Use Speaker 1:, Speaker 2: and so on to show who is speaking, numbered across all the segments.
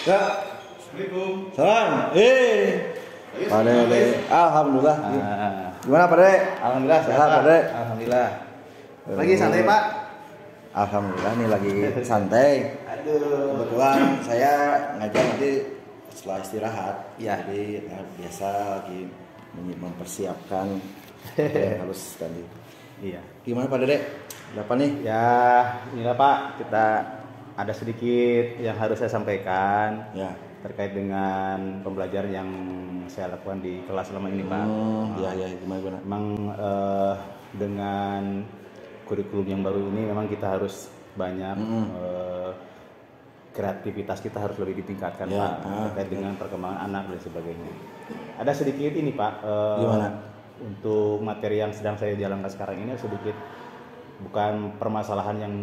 Speaker 1: Ya.
Speaker 2: Assalamualaikum.
Speaker 1: Salam. Pak Dede. Alhamdulillah. Gimana Pak Dede?
Speaker 2: Alhamdulillah
Speaker 1: sehat Pak Dede.
Speaker 2: Alhamdulillah. Lagi santai Pak?
Speaker 1: Alhamdulillah nih lagi santai.
Speaker 2: Aduh.
Speaker 1: Kebetulan saya ngajar nanti setelah istirahat.
Speaker 2: Ya.
Speaker 1: Jadi biasa lagi mempersiapkan yang harus tadi.
Speaker 2: Iya.
Speaker 1: Gimana Pak Dede? Berapa nih?
Speaker 2: Ya, inilah Pak, kita ada sedikit yang harus saya sampaikan.
Speaker 1: Ya.
Speaker 2: Terkait dengan pembelajaran yang saya lakukan di kelas selama ini Pak.
Speaker 1: Iya, gimana?
Speaker 2: Memang dengan kurikulum yang baru ini memang kita harus banyak kreativitas kita harus lebih ditingkatkan
Speaker 1: ya,
Speaker 2: Pak, terkait dengan perkembangan anak dan sebagainya. Ada sedikit ini Pak,
Speaker 1: gimana?
Speaker 2: untuk materi yang sedang saya jalankan sekarang ini sedikit bukan permasalahan yang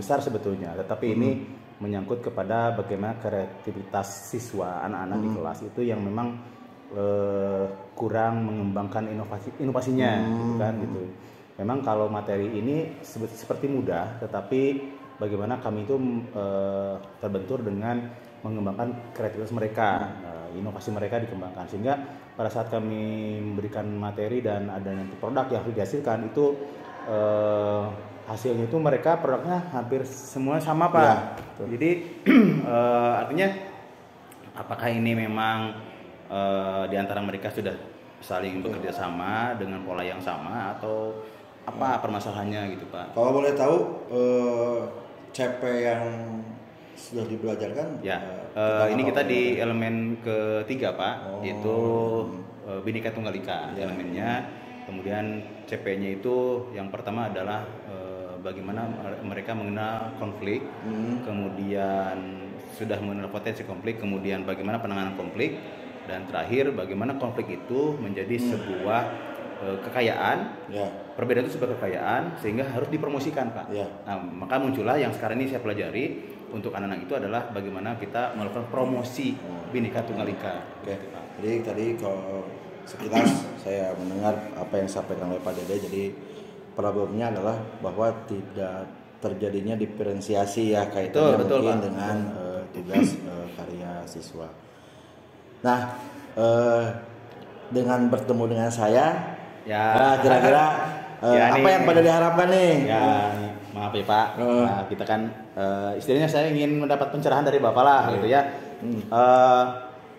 Speaker 2: besar sebetulnya, tetapi ini menyangkut kepada bagaimana kreativitas siswa anak-anak di kelas itu yang memang kurang mengembangkan inovasinya, kan gitu. Memang kalau materi ini seperti mudah, tetapi bagaimana kami itu terbentur dengan mengembangkan kreativitas mereka, inovasi mereka dikembangkan, sehingga pada saat kami memberikan materi dan adanya produk yang dihasilkan itu hasilnya itu mereka produknya hampir semua sama Pak. Ya, jadi artinya apakah ini memang di antara mereka sudah saling bekerja sama dengan pola yang sama atau apa permasalahannya gitu Pak?
Speaker 1: Kalau boleh tahu CP yang sudah dibelajarkan?
Speaker 2: Ya, ini kita di elemen ketiga Pak, yaitu Bhinneka Tunggal Ika elemennya. Kemudian CP-nya itu yang pertama adalah bagaimana mereka mengenal konflik, kemudian sudah mengenal potensi konflik, kemudian bagaimana penanganan konflik, dan terakhir bagaimana konflik itu menjadi sebuah kekayaan, perbedaan itu sebuah kekayaan sehingga harus dipromosikan Pak. Nah, maka muncullah yang sekarang ini saya pelajari untuk anak-anak itu adalah bagaimana kita melakukan promosi Bhinneka Tunggal Ika.
Speaker 1: Gitu, Pak. Jadi tadi kalau sekilas saya mendengar apa yang disampaikan oleh Pak Dede, jadi problemnya adalah bahwa tidak terjadinya diferensiasi ya kaitannya mungkin dengan tugas karya siswa. Nah, dengan bertemu dengan saya, kira-kira apa yang pada diharapkan nih?
Speaker 2: Ya, maaf ya Pak. Nah, kita kan istilahnya saya ingin mendapat pencerahan dari Bapak lah, gitu ya.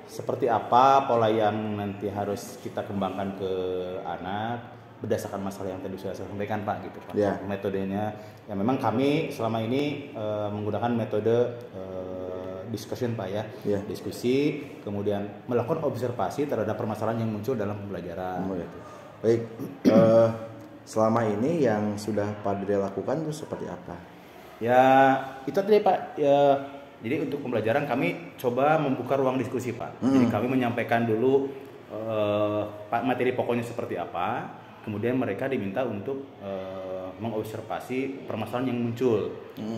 Speaker 2: Seperti apa pola yang nanti harus kita kembangkan ke anak berdasarkan masalah yang tadi sudah saya sampaikan Pak, gitu Pak. Metodenya, ya memang kami selama ini menggunakan metode discussion Pak ya, diskusi, kemudian melakukan observasi terhadap permasalahan yang muncul dalam pembelajaran.
Speaker 1: Baik, selama ini yang sudah Pak Dede lakukan itu seperti apa?
Speaker 2: Ya itu tadi Pak. Jadi untuk pembelajaran kami coba membuka ruang diskusi Pak. Jadi kami menyampaikan dulu materi pokoknya seperti apa, kemudian mereka diminta untuk mengobservasi permasalahan yang muncul,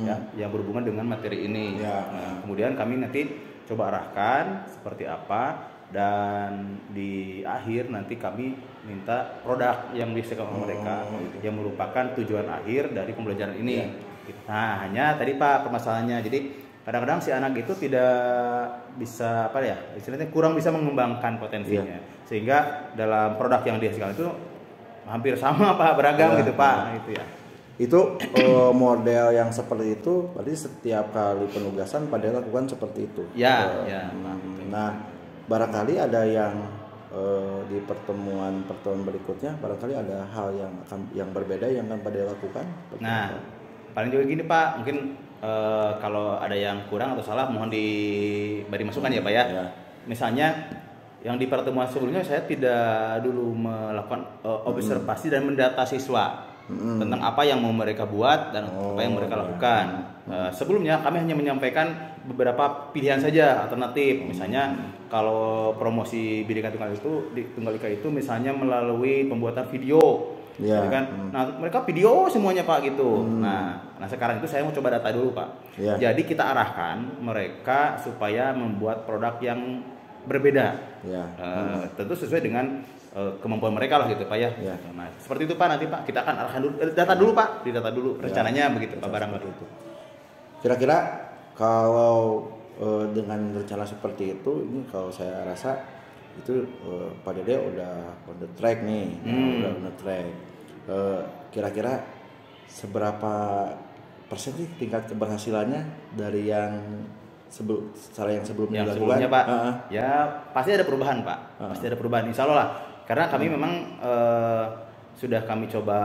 Speaker 2: ya, yang berhubungan dengan materi ini. Nah, kemudian kami nanti coba arahkan seperti apa, dan di akhir nanti kami minta produk yang dihasilkan oleh mereka, yang merupakan tujuan akhir dari pembelajaran ini. Nah, hanya tadi Pak permasalahannya, jadi kadang-kadang si anak itu tidak bisa istilahnya kurang bisa mengembangkan potensinya, sehingga dalam produk yang dihasilkan itu hampir sama Pak, beragam gitu Pak.
Speaker 1: Itu model yang seperti itu berarti setiap kali penugasan pada lakukan seperti itu. Nah, barangkali ada yang di pertemuan berikutnya barangkali ada hal yang berbeda yang akan pada lakukan.
Speaker 2: Nah, paling juga gini Pak, mungkin kalau ada yang kurang atau salah mohon diberi masukan ya Pak ya. Misalnya yang di pertemuan sebelumnya saya tidak dulu melakukan observasi dan mendata siswa tentang apa yang mau mereka buat dan apa yang mereka lakukan. Sebelumnya kami hanya menyampaikan beberapa pilihan saja alternatif. Misalnya kalau promosi Bhinneka Tunggal Ika itu misalnya melalui pembuatan video. Kan? Nah, mereka video semuanya Pak gitu. Nah, sekarang itu saya mau coba data dulu Pak. Jadi kita arahkan mereka supaya membuat produk yang berbeda. Tentu sesuai dengan kemampuan mereka lah gitu Pak ya. Nah, seperti itu Pak, nanti Pak kita akan arahkan dulu data dulu Pak, didata dulu rencananya begitu Pak, barang itu.
Speaker 1: Kira-kira kalau dengan rencana seperti itu, ini kalau saya rasa itu Pak Dede udah on the track nih, udah on the track. Kira-kira seberapa persen sih tingkat keberhasilannya dari yang sebelumnya
Speaker 2: dilakukan? Pak, ya pasti ada perubahan Pak, pasti ada perubahan Insya Allah lah. Karena kami memang sudah kami coba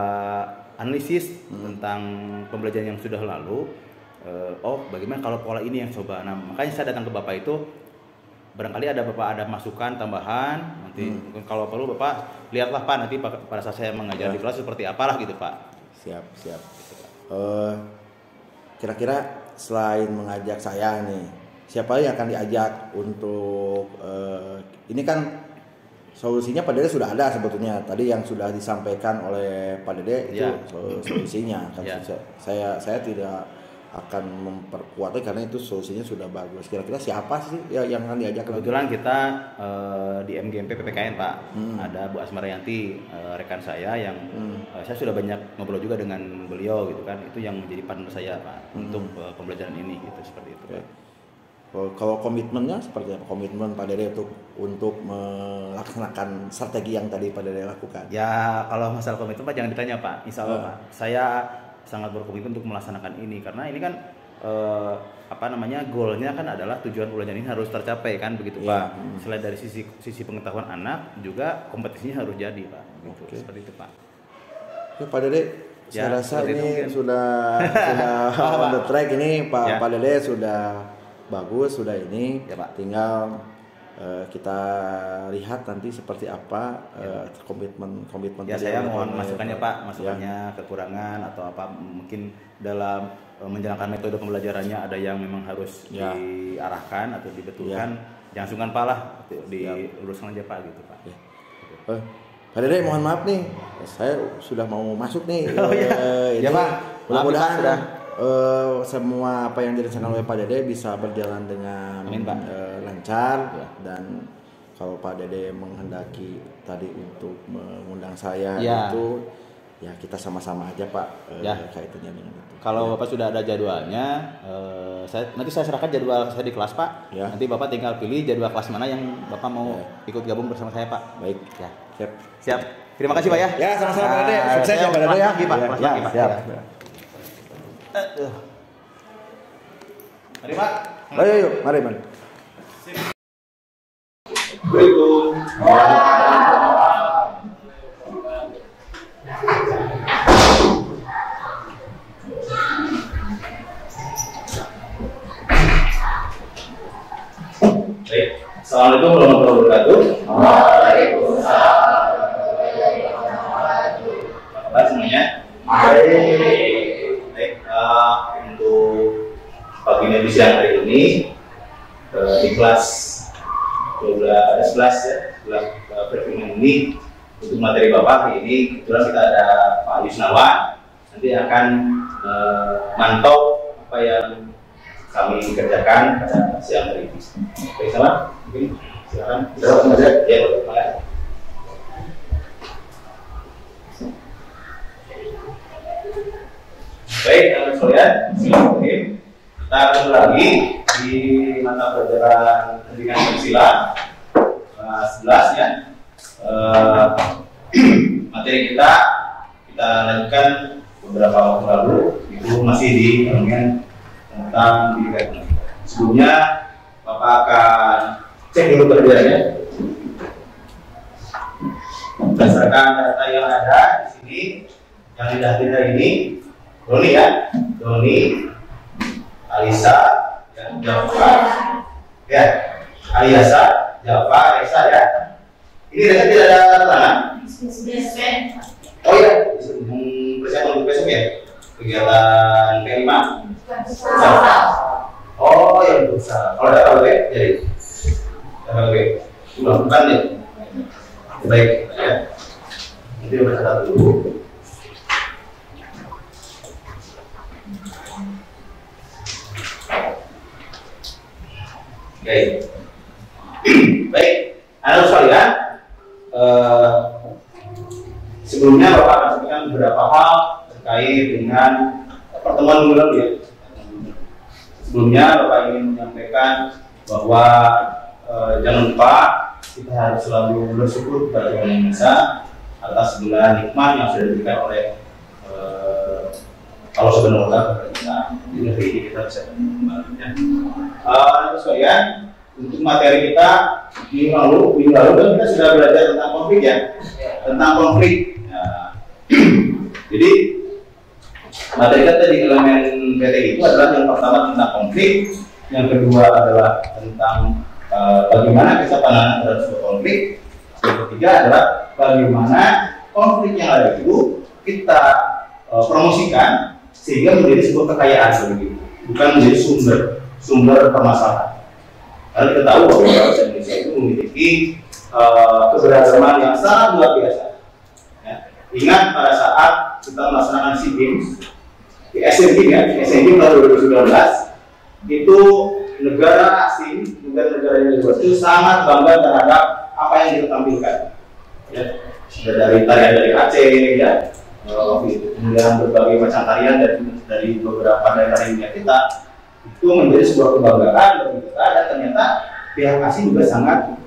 Speaker 2: analisis tentang pembelajaran yang sudah lalu. Bagaimana kalau pola ini yang coba. Nah, makanya saya datang ke Bapak itu, barangkali ada Bapak ada masukan tambahan. Nanti kalau perlu Bapak lihatlah Pak, nanti pada saat saya mengajar di kelas seperti apalah gitu Pak.
Speaker 1: Siap. Kira-kira selain mengajak saya nih, siapa yang akan diajak untuk ini kan solusinya Pak Dede sudah ada sebetulnya. Tadi yang sudah disampaikan oleh Pak Dede itu solusinya. Kan saya tidak akan memperkuatnya karena itu solusinya sudah bagus. Kira-kira siapa sih yang akan diajak?
Speaker 2: Kebetulan kita di MGMP PPKN Pak, ada Bu Asmarayanti, rekan saya yang saya sudah banyak ngobrol juga dengan beliau gitu kan. Itu yang menjadi partner saya Pak untuk pembelajaran ini gitu, seperti itu Pak.
Speaker 1: Kalau komitmennya seperti apa? Komitmen Pak Dede untuk melaksanakan strategi yang tadi Pak Dede lakukan?
Speaker 2: Ya kalau masalah komitmen Pak jangan ditanya Pak. Insya Allah Pak, saya sangat berkomitmen untuk melaksanakan ini karena ini kan goalnya kan adalah tujuan pembelajaran ini harus tercapai kan begitu Pak. Selain dari sisi pengetahuan anak juga kompetisinya harus jadi Pak. Gitu. Seperti itu Pak.
Speaker 1: Ya, Pak Dede, saya rasa ini sudah on the track ini Pak Dede sudah bagus, sudah ini
Speaker 2: ya, Pak.
Speaker 1: Tinggal kita lihat nanti seperti apa komitmen
Speaker 2: ya saya mohon masukannya Pak, masukannya kekurangan atau apa mungkin dalam menjalankan metode pembelajarannya ada yang memang harus diarahkan atau dibetulkan, jangan sungkan Pak lah, diluruskan aja Pak gitu Pak.
Speaker 1: Pak Dede mohon maaf nih, saya sudah mau masuk nih.
Speaker 2: Ya Pak,
Speaker 1: mudah-mudahan sudah semua apa yang direncanakan oleh Pak Dede bisa berjalan dengan lancar dan kalau Pak Dede menghendaki tadi untuk mengundang saya itu ya kita sama-sama aja Pak kaitannya dengan itu.
Speaker 2: Kalau Bapak sudah ada jadwalnya, nanti saya serahkan jadwal saya di kelas Pak. Nanti Bapak tinggal pilih jadwal kelas mana yang Bapak mau ikut gabung bersama saya Pak.
Speaker 1: Baik.
Speaker 2: Siap. Terima kasih Pak ya.
Speaker 1: Ya sama-sama Pak Dede. Sukses ya Pak Dede ya.
Speaker 2: Pak.
Speaker 1: Siap.
Speaker 2: Mari Pak.
Speaker 1: Ayo, mari.
Speaker 2: Assalamualaikum warahmatullahi wabarakatuh.
Speaker 3: Waalaikumsalam.
Speaker 2: Apa kabar semuanya? Baik. Untuk pagi dan siang hari ini di kelas 11 ya, kelas perfilman ini untuk materi Bapak hari ini kebetulan kita ada Pak Yusnawan nanti akan mantau apa yang kami kerjakan pada siang hari ini. Baik sama, mungkin silakan. Ya, boleh. Baik, teman-teman sekalian, silakan. Kita akan lagi di mata pelajaran pendidikan Pancasila kelas 11 ya. Materi kita lanjutkan beberapa waktu lalu, itu masih di bagian tentang pendidikan. Sebelumnya Bapak akan cek dulu kerjanya berdasarkan data yang ada di sini. Yang tidak ini Doni, Alisa, Java, Aliasa, Java, Resa ya. Ini Resa tidak ada keterangan. Oh iya, persiapan untuk besok ya. Kegiatan kelima. Oh yang besar. Kalau ada apa jadi? Oke, bukan ya. Baik ya. Nanti baca dulu. Oke. Baik, anak sekalian, sebelumnya Bapak akan sampaikan beberapa hal terkait dengan pertemuan minggu lalu ya. sebelumnya Bapak ingin menyampaikan bahwa jangan lupa kita harus selalu bersyukur kepada Tuhan Yang Maha Esa atas segala nikmat yang sudah diberikan oleh Allah Subhanahu wa Ta'ala kepada kita. Di negeri ini kita bisa kembalinya. Terus sekalian, untuk materi kita minggu lalu kan kita sudah belajar tentang konflik ya, tentang konflik. Nah, jadi materi kita di elemen PT itu adalah yang pertama tentang konflik, yang kedua adalah tentang bagaimana kita pandangan terhadap sebuah konflik, yang ketiga adalah bagaimana konflik yang ada itu kita promosikan sehingga menjadi sebuah kekayaan begitu, bukan menjadi sumber permasalahan. Karena kita tahu bahwa bangsa Indonesia itu memiliki keberagaman yang sangat luar biasa. Ya. Ingat pada saat kita melaksanakan SEA Games di Asian Games ya, Asian Games tahun 2019 itu negara asing, negara-negara yang luar itu sangat bangga terhadap apa yang kita tampilkan. Ya. Sudah dari tarian dari Aceh ya, kemudian berbagai macam tarian dari beberapa daerah India kita. Itu menjadi sebuah kebanggaan bagi kita dan ternyata pihak asing juga sangat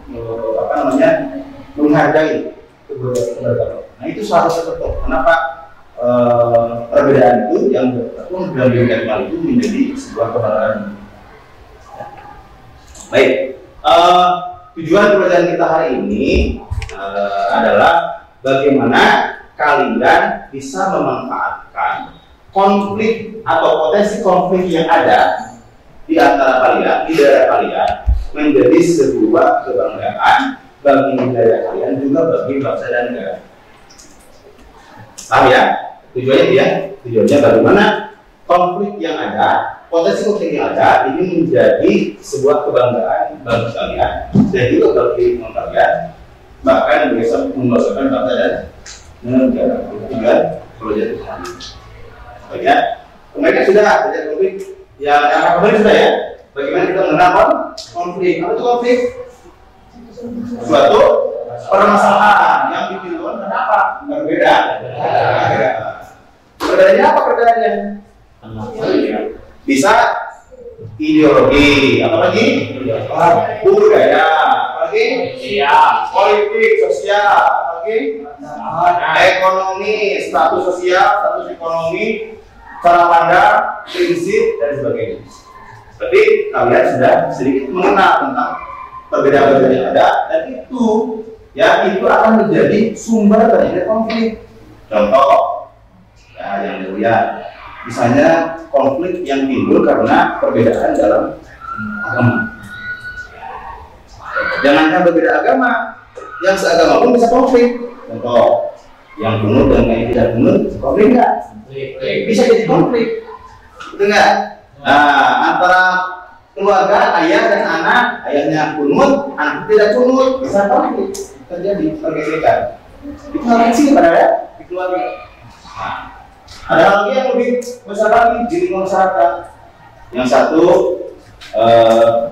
Speaker 2: menghargai keberagaman. Nah itu salah satu contoh kenapa perbedaan itu yang beragam itu menjadi sebuah kebanggaan. Baik, tujuan pelajaran kita hari ini adalah bagaimana kalian bisa memanfaatkan konflik atau potensi konflik yang ada di antara kalian, di daerah kalian menjadi sebuah kebanggaan bagi negara kalian juga bagi bangsa dan negara. Paham ya? Tujuannya bagaimana konflik yang ada, potensi konflik yang ada ini menjadi sebuah kebanggaan bagi kalian dan juga bagi kalian, bahkan bisa membanggakan bangsa dan negara. Tujuan proyek ini. Ya, kemarin sudah belajar konflik. Yang kemarin sudah ya. Bagaimana kita mengenal konflik? Apa itu konflik? Suatu permasalahan yang ditimbulkan kenapa? Berbeda. Perbedaannya apa perbedaannya? Bisa ideologi, apalagi budaya, apalagi politik, sosial, apalagi ekonomi, status sosial, status ekonomi, cara pandang, prinsip dan sebagainya. Berarti kalian sudah sedikit mengenal tentang perbedaan-perbedaan yang ada dan itu akan menjadi sumber terjadi konflik. Contoh, yang dilihat, misalnya konflik yang timbul karena perbedaan dalam agama. Jangankan berbeda agama, yang seagama pun bisa konflik. Contoh, yang kunut dan yang tidak kunut, konflik nggak? Bisa jadi konflik, betul nggak? Nah, antara keluarga ayah dan anak, ayahnya kunut, anak tidak kunut, bisa konflik terjadi pergesekan. Itu hal kecil padahal di keluarga. Nah, ada lagi yang lebih besar lagi di lingkungan masyarakat. Yang satu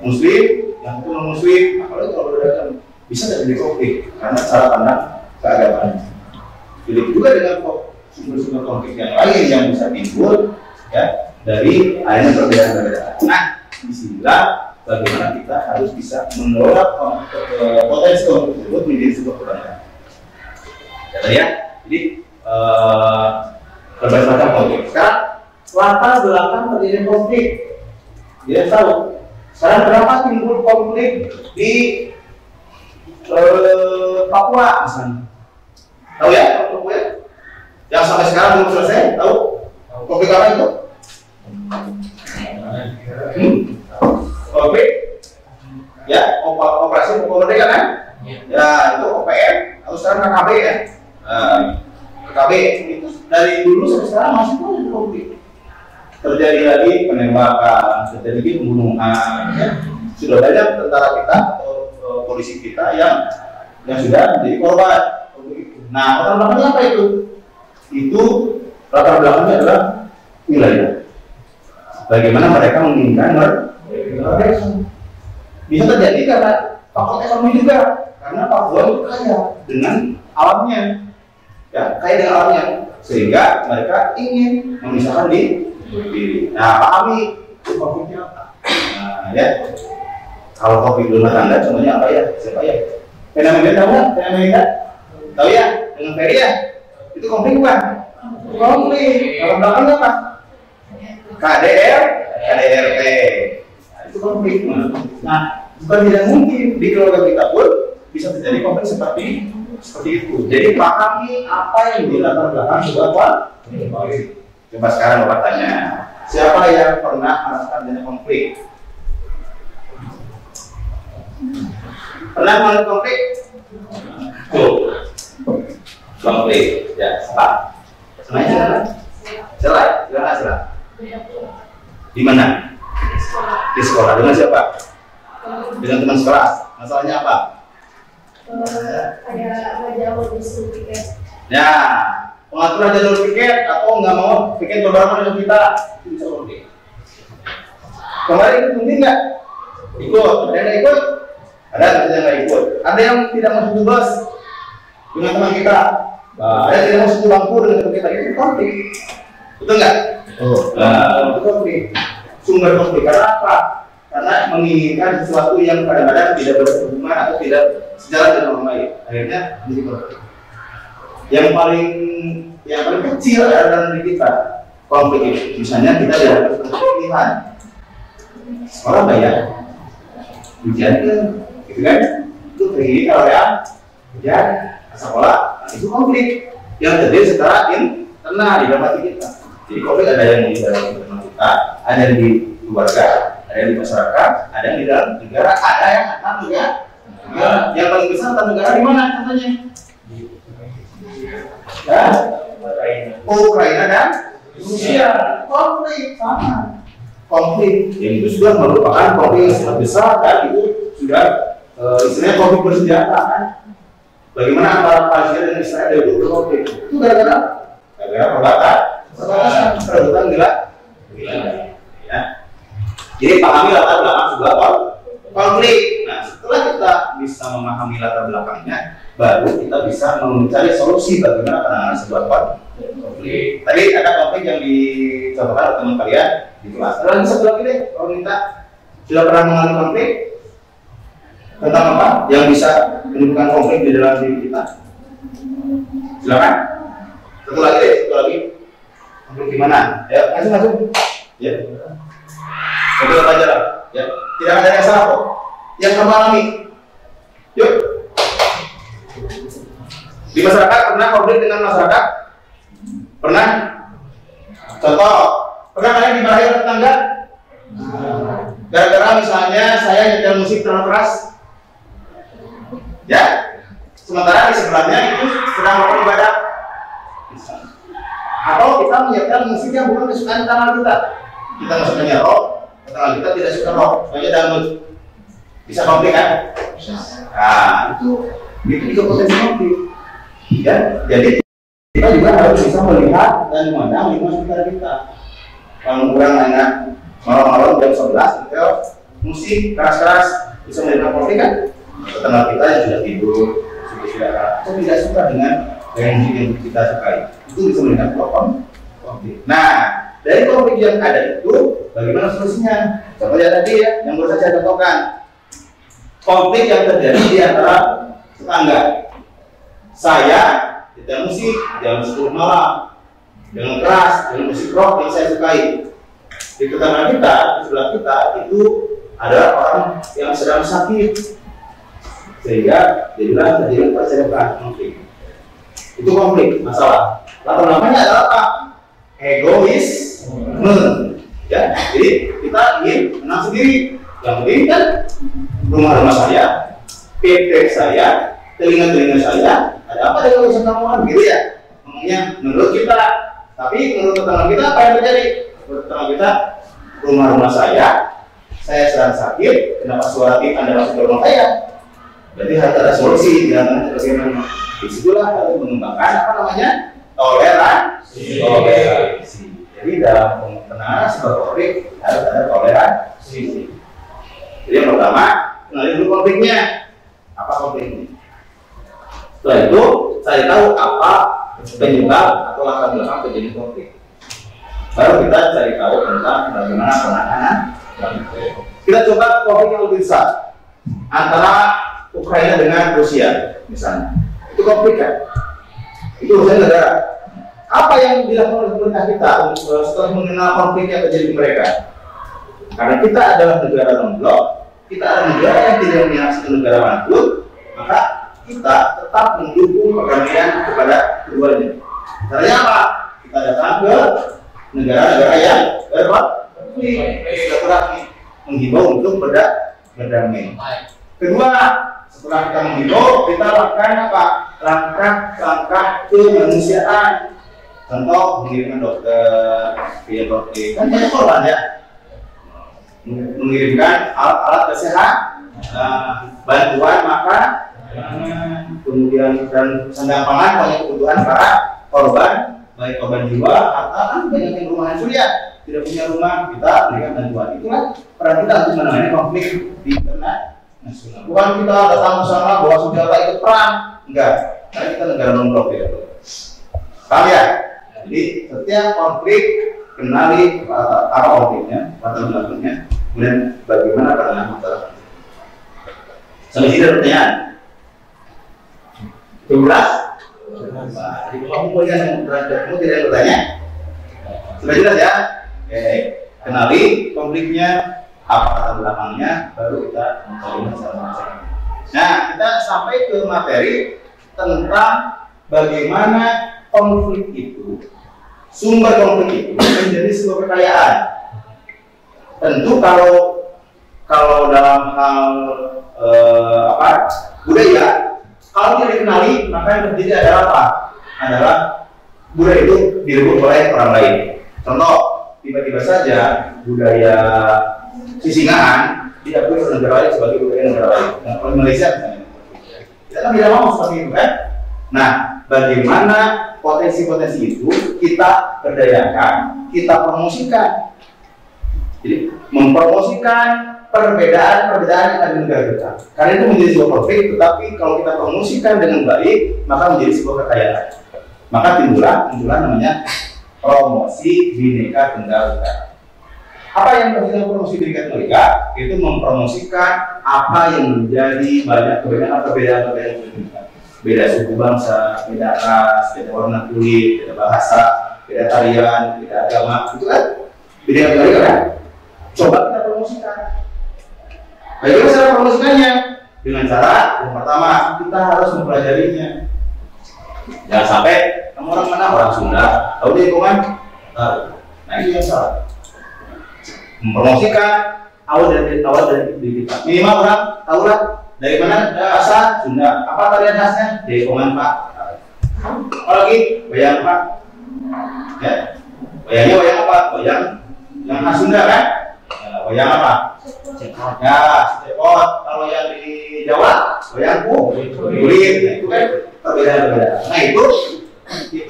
Speaker 2: Muslim, yang satu non Muslim, apalagi kalau beragama bisa terjadi konflik karena cara pandang keagamaan. Jadi juga dengan sumber-sumber konflik yang lain yang bisa timbul ya dari adanya perbedaan-perbedaan. Nah, disinilah bagaimana kita harus bisa mengelola potensi konflik tersebut menjadi sebuah kebanggaan. Ya, jadi berbagai macam konflik. Sekarang latar belakang terjadi konflik. Dia tahu. Sekarang kenapa timbul konflik di Papua misalnya? Tahu ya, Papua? Yang sampai sekarang belum selesai, tahu? Konflik apa itu? Konflik? Ya, operasi Papua Merdeka kan? Ya, itu OPM atau sekarang KKB ya? KKB itu dari dulu sampai sekarang masih ada konflik. Terjadi lagi penembakan, terjadi lagi pembunuhan. Ya. Sudah banyak tentara kita atau polisi kita yang sudah menjadi korban. Nah, latar belakangnya apa itu? Itu latar belakangnya adalah wilayah. Bagaimana mereka menginginkan merdeka. Bisa terjadi karena faktor ekonomi juga. Karena Papua itu kaya dengan alamnya, ya kaya dengan alamnya, sehingga mereka ingin memisahkan diri. Nah, pahami konfliknya apa? Ya. Kalau konflik di rumah tangga, contohnya apa ya? Siapa ya? Fenomena tahu nggak? Fenomena tahu ya? Dengan Ferry ya? Itu konflik bukan? Konflik. Kalau belakang apa? KDR, KDRT. Nah, itu konflik. Nah, bukan tidak mungkin di keluarga kita pun bisa terjadi konflik seperti itu. Jadi pahami apa yang di latar belakang sebuah konflik. Coba sekarang Bapak tanya, siapa yang pernah merasakan adanya konflik? Pernah mengalami konflik? Tuh, konflik, ya, salah. Semuanya salah, salah. Di mana? Di sekolah. Dengan siapa? Dengan teman sekelas. Masalahnya apa?
Speaker 4: Ada jauh di tiket.
Speaker 2: Ya, pengaturan jalur tiket atau nggak mau tiket beberapa dengan kita itu bisa konflik. Kemarin ikut mungkin nggak? Ikut. Ada yang ikut? Ada yang nggak ikut. Ada yang tidak masuk ke bus dengan teman kita. Ada yang tidak masuk ke bangku dengan teman kita. Itu konflik. Betul nggak? Itu konflik. Sumber konflik karena apa? Karena menginginkan sesuatu yang kadang-kadang tidak berhubungan atau tidak sejalan dengan orang lain. Akhirnya menjadi konflik. Yang paling kecil adalah dalam diri kita konflik itu. Misalnya kita dihadapkan pilihan sekolah bayar, ujian gitu kan? Itu tinggi kalau ya ujian sekolah, itu konflik yang terjadi secara internal di dalam hati kita. Jadi konflik ada yang di dalam internal kita, ada yang di keluarga, ada yang di masyarakat, ada yang di dalam negara, ada yang antar negara. Yang paling besar antar negara di mana contohnya? Ya, Ukraina dan Rusia. Konflik sama. Konflik yang itu sudah merupakan konflik yang sangat besar dan itu sudah istilahnya konflik bersenjata kan. Bagaimana antara Palestina dan Israel itu berkonflik? Itu gara-gara perebutan wilayah. Ya. Jadi pahami latar belakang sebuah konflik. Nah, setelah kita bisa memahami latar belakangnya, baru kita bisa mencari solusi bagaimana penanganan sebuah konflik. Tadi ada konflik yang dicontohkan oleh teman kalian di kelas. Dalam sebelah ini, kalau kita sudah pernah mengalami konflik tentang apa yang bisa menimbulkan konflik di dalam diri kita? Silakan. Satu lagi. Konflik gimana? Ya, masuk. Ya. Coba aja lah. Ya. Tidak ada yang salah kok. Yang kamu alami. Yuk. Di masyarakat pernah konflik dengan masyarakat? Pernah? Contoh, pernah kalian dimarahi oleh tetangga? Gara-gara misalnya saya nyetel musik terlalu keras, ya? Sementara di sebelahnya itu sedang melakukan ibadah. Atau kita menyetel musik yang bukan kesukaan tetangga kita. Kita masuknya rock, tetangga kita tidak suka rock, hanya dangdut. Bisa konflik kan? Nah, itu juga potensi konflik. Ya, jadi kita juga harus bisa melihat dan memandang lingkungan sekitar kita. Kalau kurang enak malam-malam jam 11 gitu, musik keras-keras bisa menimbulkan konflik kan? Tetangga kita yang sudah tidur, sudah tidak suka dengan gaya musik yang kita sukai, itu bisa menimbulkan konflik. Nah, dari konflik yang ada itu, bagaimana solusinya? Contohnya tadi ya, yang baru saya contohkan, konflik yang terjadi di antara tetangga. Saya tidak musik jam 10 malam dengan keras, dengan musik rock yang saya sukai. Di tetangga kita, di sebelah kita itu adalah orang yang sedang sakit, sehingga jadilah terjadi perselingkuhan konflik. Itu konflik, masalah. Latar belakangnya adalah apa? Egoisme. Ya, jadi kita ingin menang sendiri. Yang penting kan rumah-rumah saya, PT saya, telinga-telinga saya, ada apa dengan urusan kamuan gitu ya? Ngomongnya menurut kita, tapi menurut tetangga kita apa yang terjadi? Menurut tetangga kita, rumah-rumah saya sedang sakit, kenapa suara tip Anda masuk ke rumah saya? Berarti harus ada solusi, jangan bagaimana? Disitulah harus mengembangkan apa namanya? Toleransi. Jadi dalam penanganan sebuah konflik harus ada toleransi. Jadi yang pertama, kenali dulu konfliknya. Apa konfliknya? Setelah itu, cari tahu apa penyebab atau latar belakang terjadi konflik. Baru kita cari tahu tentang bagaimana penanganan konflik.
Speaker 5: Kita coba konflik yang lebih besar antara Ukraina dengan Rusia misalnya. Itu konflik kan? Itu urusan negara. Apa yang dilakukan oleh pemerintah kita setelah mengenal konflik yang terjadi di mereka? Karena kita adalah negara non-blok, kita adalah negara yang tidak menyaksikan negara manapun, maka kita tetap mendukung perdamaian kepada keduanya. Caranya apa? Kita datang ke negara-negara yang berkonflik, silaturahmi, menghimbau untuk berdamai. Kedua, setelah kita menghimbau, kita lakukan apa? Langkah-langkah kemanusiaan. Contoh, mengirimkan dokter, biaya dokter, kan banyak korban ya. Mengirimkan alat-alat kesehatan, bantuan makan, kemudian dan sandang pangan, banyak kebutuhan para korban, baik korban jiwa, harta, kan banyak yang rumah hancur ya, tidak punya rumah, kita berikan bantuan. Itulah peran kita untuk menangani konflik di internasional. Bukan kita datang ke sana bawa senjata ikut perang, enggak, karena kita negara non-blok ya. Paham ya? Jadi setiap konflik kenali apa konfliknya, latar belakangnya, kemudian bagaimana penanganan masalah. Sampai sini ada pertanyaan? Jelas? Jadi kamu tidak bertanya? Sudah jelas ya? Oke, kenali konfliknya, apa latar belakangnya, baru kita mencari masalah-masalah. Nah, kita sampai ke materi tentang bagaimana konflik itu, sumber konflik itu menjadi sebuah kekayaan. Tentu kalau dalam hal budaya, kalau tidak dikenali, maka yang terjadi adalah apa? Adalah budaya itu direbut oleh orang lain. Contoh, tiba-tiba saja budaya Sisingaan diakui oleh negara lain sebagai budaya negara lain. Nah, kalau Malaysia misalnya, kita kan tidak mau seperti itu kan? Nah, bagaimana potensi-potensi itu kita berdayakan, kita promosikan. Jadi mempromosikan perbedaan-perbedaan yang ada di negara kita. Karena itu menjadi sebuah konflik, tetapi kalau kita promosikan dengan baik, maka menjadi sebuah kekayaan. Maka timbullah namanya promosi Bhinneka Tunggal Ika. Apa yang terjadi promosi Bhinneka Tunggal Ika? Itu mempromosikan apa yang menjadi banyak perbedaan-perbedaan beda suku bangsa, beda ras, beda warna kulit, beda bahasa, beda tarian, beda agama, itu kan Bhinneka Tunggal Ika kan? Coba kita promosikan. Bagaimana cara promosikannya? Dengan cara yang pertama kita harus mempelajarinya. Jangan sampai kamu orang mana, orang Sunda, tahu dia lingkungan, nah ini yang salah. Mempromosikan awal dari kita. Minimal orang tahu lah dari mana asal Sunda, apa tarian khasnya, dari lingkungan Pak. Apalagi wayang Pak, ya, wayang apa? Wayang yang khas Sunda kan? Wayang apa? Cepot. Ya, cepot. Kalau yang di Jawa, wayang kulit. Itu kan perbedaan-perbedaan. Nah itu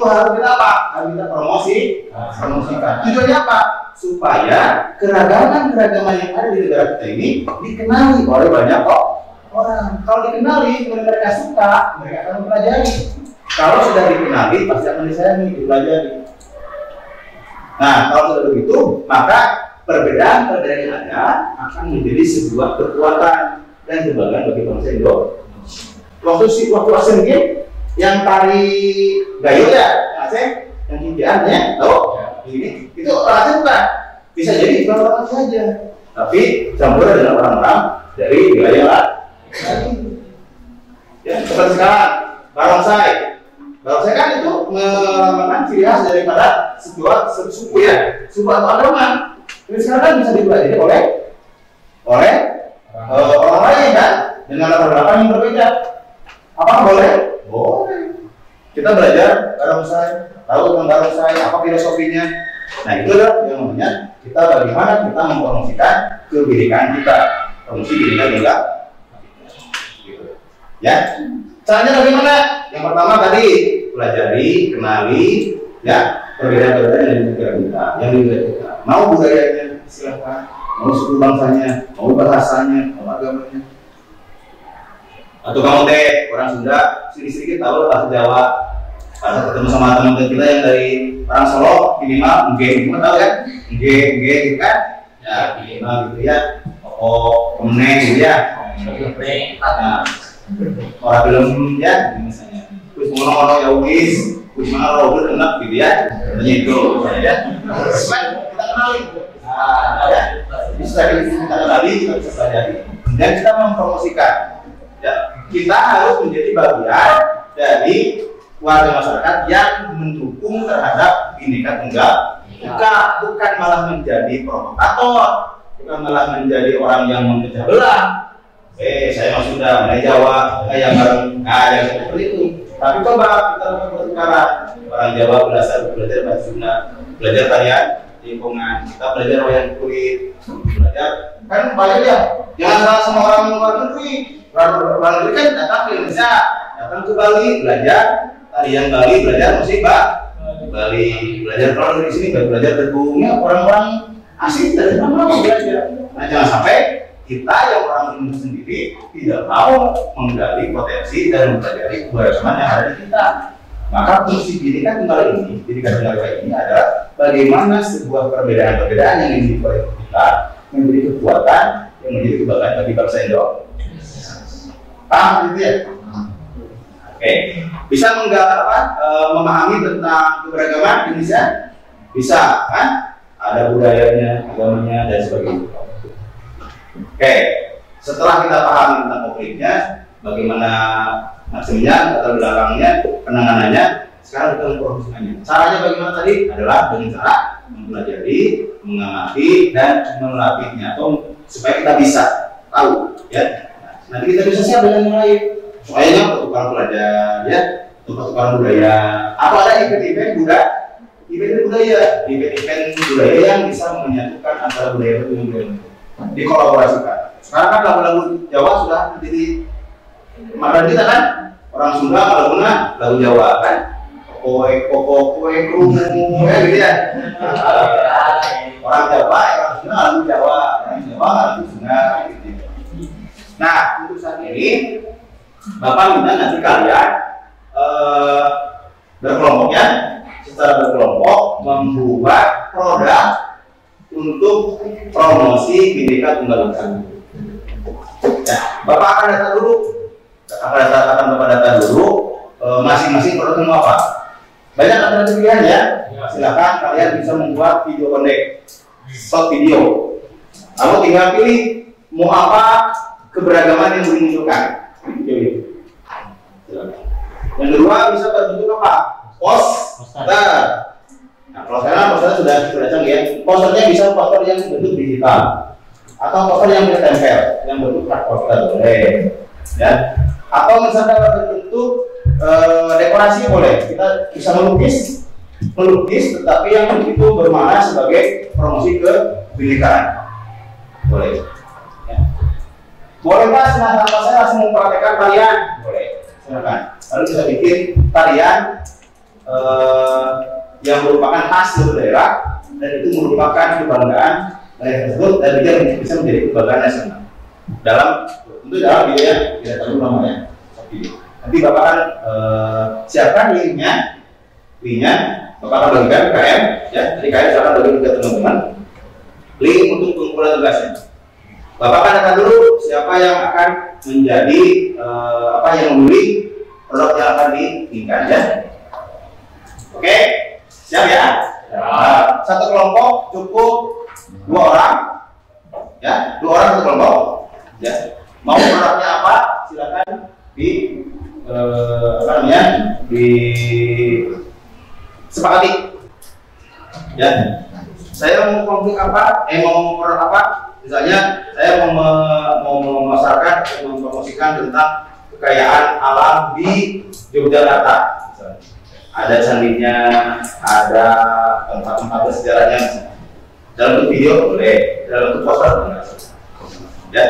Speaker 5: harus kita apa? Harus kita promosikan. Tujuannya apa? Supaya keragaman yang ada di negara kita ini dikenali oleh banyak orang. Kalau dikenali, mereka suka, mereka akan mempelajari. Kalau sudah dikenali, pasti akan disayangi, dipelajari. Nah, kalau sudah begitu, maka perbedaan-perbedaan yang ada akan menjadi sebuah kekuatan dan kebanggaan bagi bangsa Indonesia. Waktu Asian Games yang tari gayo ya, Aceh, yang Indian ya, tahu? Ini itu orang bukan, bisa jadi orang saja, tapi campur dengan orang-orang dari wilayah lain. Ya, seperti sekarang barongsai kan itu melambangkan ciri khas daripada sebuah suku ya, suku atau agama. Ini sekarang bisa dipelajari oleh orang lain kan, dengan latar belakang yang berbeda. Apa boleh? Boleh. Kita belajar barongsai, tahu tentang barongsai, apa filosofinya. Nah itu adalah yang namanya kita bagaimana kita mempromosikan kebinekaan kita, promosi Bhinneka Tunggal Ika. Ya, caranya bagaimana? Yang pertama tadi pelajari, kenali, ya perbedaan-perbedaan yang di negara kita, yang di negara kita. Mau budayanya silakan, mau suku bangsanya, mau bahasanya, mau agamanya. Atau kamu orang Sunda, sedikit tahu bahasa Jawa. Kalau ketemu sama teman-teman kita yang dari orang Solo, minimal nggih, tahu kan? Nggih gitu kan? Ya minimal gitu ya. tokoh kemeneng gitu ya. Nah, orang film ya misalnya. Terus ngono-ngono ya wis, wis mana Robert enak gitu ya. Katanya itu ya. Kita kenalin. Nah, ya. Bisa kita kenali, kita bisa pelajari. Dan kita mempromosikan. Ya, kita harus menjadi bagian dari warga masyarakat yang mendukung terhadap Bhinneka Tunggal Ika, bukan malah menjadi provokator, bukan malah menjadi orang yang memecah belah. Saya mah sudah mengenai Jawa, yang bareng, yang seperti itu. Tapi coba kita berbicara orang Jawa belajar bahasa Sunda, belajar tarian lingkungan, kita belajar wayang kulit, belajar kan banyak ya. Jangan salah sama orang luar negeri. Orang negeri kan datang ke Indonesia, datang ke Bali belajar tarian Bali, belajar musik Bali, belajar kalau dari sini belajar tegungnya orang-orang asing dari mana belajar. Nah jangan sampai kita yang orang Indonesia sendiri tidak mau menggali potensi dan mempelajari keberagaman yang ada di kita. Maka fungsi Bhinneka Tunggal ini adalah bagaimana sebuah perbedaan-perbedaan yang dimiliki oleh kita menjadi kekuatan yang menjadi kebanggaan bagi bangsa Indonesia. Paham gitu ya? Oke, bisa memahami tentang keberagaman Indonesia? Bisa, kan? Ada budayanya, agamanya, dan sebagainya. Oke, setelah kita pahami tentang konfliknya, bagaimana maksudnya, latar belakangnya, penanganannya, sekarang kita mempromosikannya. Caranya bagaimana tadi? Adalah dengan cara mempelajari, mengamati, dan melatihnya, atau supaya kita bisa tahu, ya. Nanti kita bisa siap dengan yang lain. Soalnya pertukaran pelajar, ya, pertukaran budaya. Atau ada event-event budaya, event-event budaya yang bisa menyatukan antara budaya dengan budaya, dikolaborasikan. Sekarang kan lagu-lagu Jawa sudah menjadi makanan kita kan, orang Sunda lagu Jawa kan, kowe krumu, gitu ya. Orang Jawa, orang Sunda lagu Jawa, orang Jawa lagu Sunda, gitu. Nah, untuk saat ini Bapak minta nanti kalian berkelompoknya, secara berkelompok membuat produk untuk promosi Bhinneka Tunggal Ika. Ya, Bapak akan data dulu, masing-masing produk mau apa? Banyak alternatif pilihan ya. Silakan kalian bisa membuat video pendek, short video. Kamu tinggal pilih mau apa, keberagaman yang dimunculkan. Yang kedua bisa berbentuk apa? Poster. Nah, kalau sekarang poster sudah canggih ya. Posternya bisa poster yang bentuk digital atau poster yang bisa tempel, yang bentuk poster boleh, ya. Atau misalnya berbentuk dekorasi boleh. Kita bisa melukis, tetapi yang itu bermakna sebagai promosi kebinekaan, boleh. Ya. Boleh Pak, senang saya langsung mempraktekkan tarian, boleh. Silakan. Lalu bisa bikin tarian yang merupakan khas dari daerah dan itu merupakan kebanggaan daerah tersebut dan dia bisa menjadi kebanggaan nasional. Tentu dalam biaya tidak terlalu namanya. Nanti Bapak akan siapkan linknya, Bapak akan bagikan ke KM, ya. Jadi KM silakan bagi ke teman-teman link untuk pengumpulan tugasnya. Bapak akan data dulu siapa yang akan menjadi yang membeli produk yang akan diinginkan, ya. Oke, siap ya? Nah, satu kelompok cukup 2 orang, ya, 2 orang satu kelompok, ya. Mau produknya apa? Silakan disepakati, ya. Saya mau konflik apa? Mau produk apa? Misalnya saya mau memasarkan, mempromosikan tentang kekayaan alam di Yogyakarta. Misalnya. Ada candinya, ada tempat-tempat sejarahnya. Dalam bentuk video boleh, dalam bentuk poster boleh. Ya,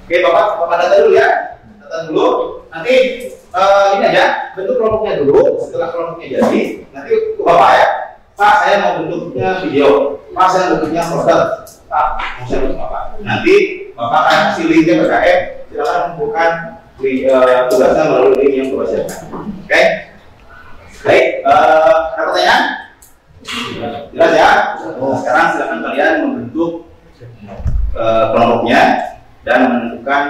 Speaker 5: oke Bapak data dulu ya. Data dulu. Nanti ini aja, bentuk kelompoknya dulu. Setelah kelompoknya jadi, nanti ke Bapak ya. Pak, saya mau bentuknya video. Pak, saya bentuknya poster. Pak, mau saya bentuk apa? Nanti Bapak akan kasih linknya ke KM. Silakan bukan tugasnya melalui link yang Bapak siapkan. Oke? Baik, ada pertanyaan? Jelas ya? Sekarang silakan kalian membentuk kelompoknya. dan menentukan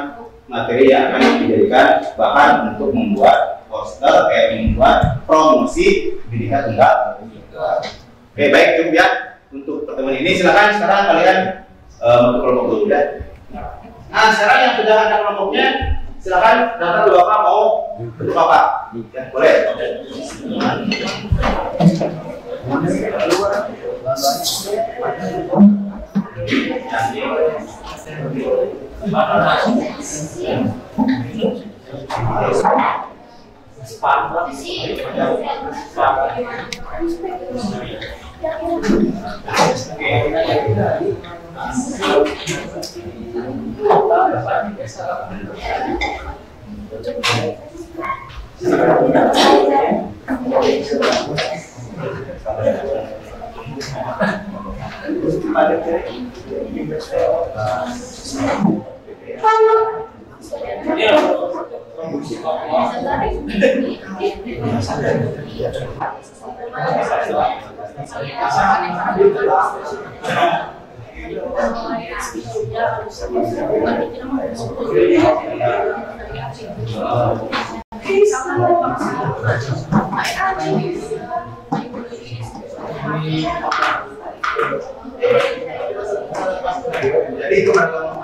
Speaker 5: materi yang akan dijadikan bahan untuk membuat poster, membuat promosi Bhinneka Tunggal. Oke, baik, cukup ya untuk pertemuan ini. Silakan sekarang kalian untuk kelompok dulu ya. Nah, sekarang yang sudah ada kelompoknya, silakan daftar dulu Bapak mau untuk apa? Ya, boleh. Jadi teman-teman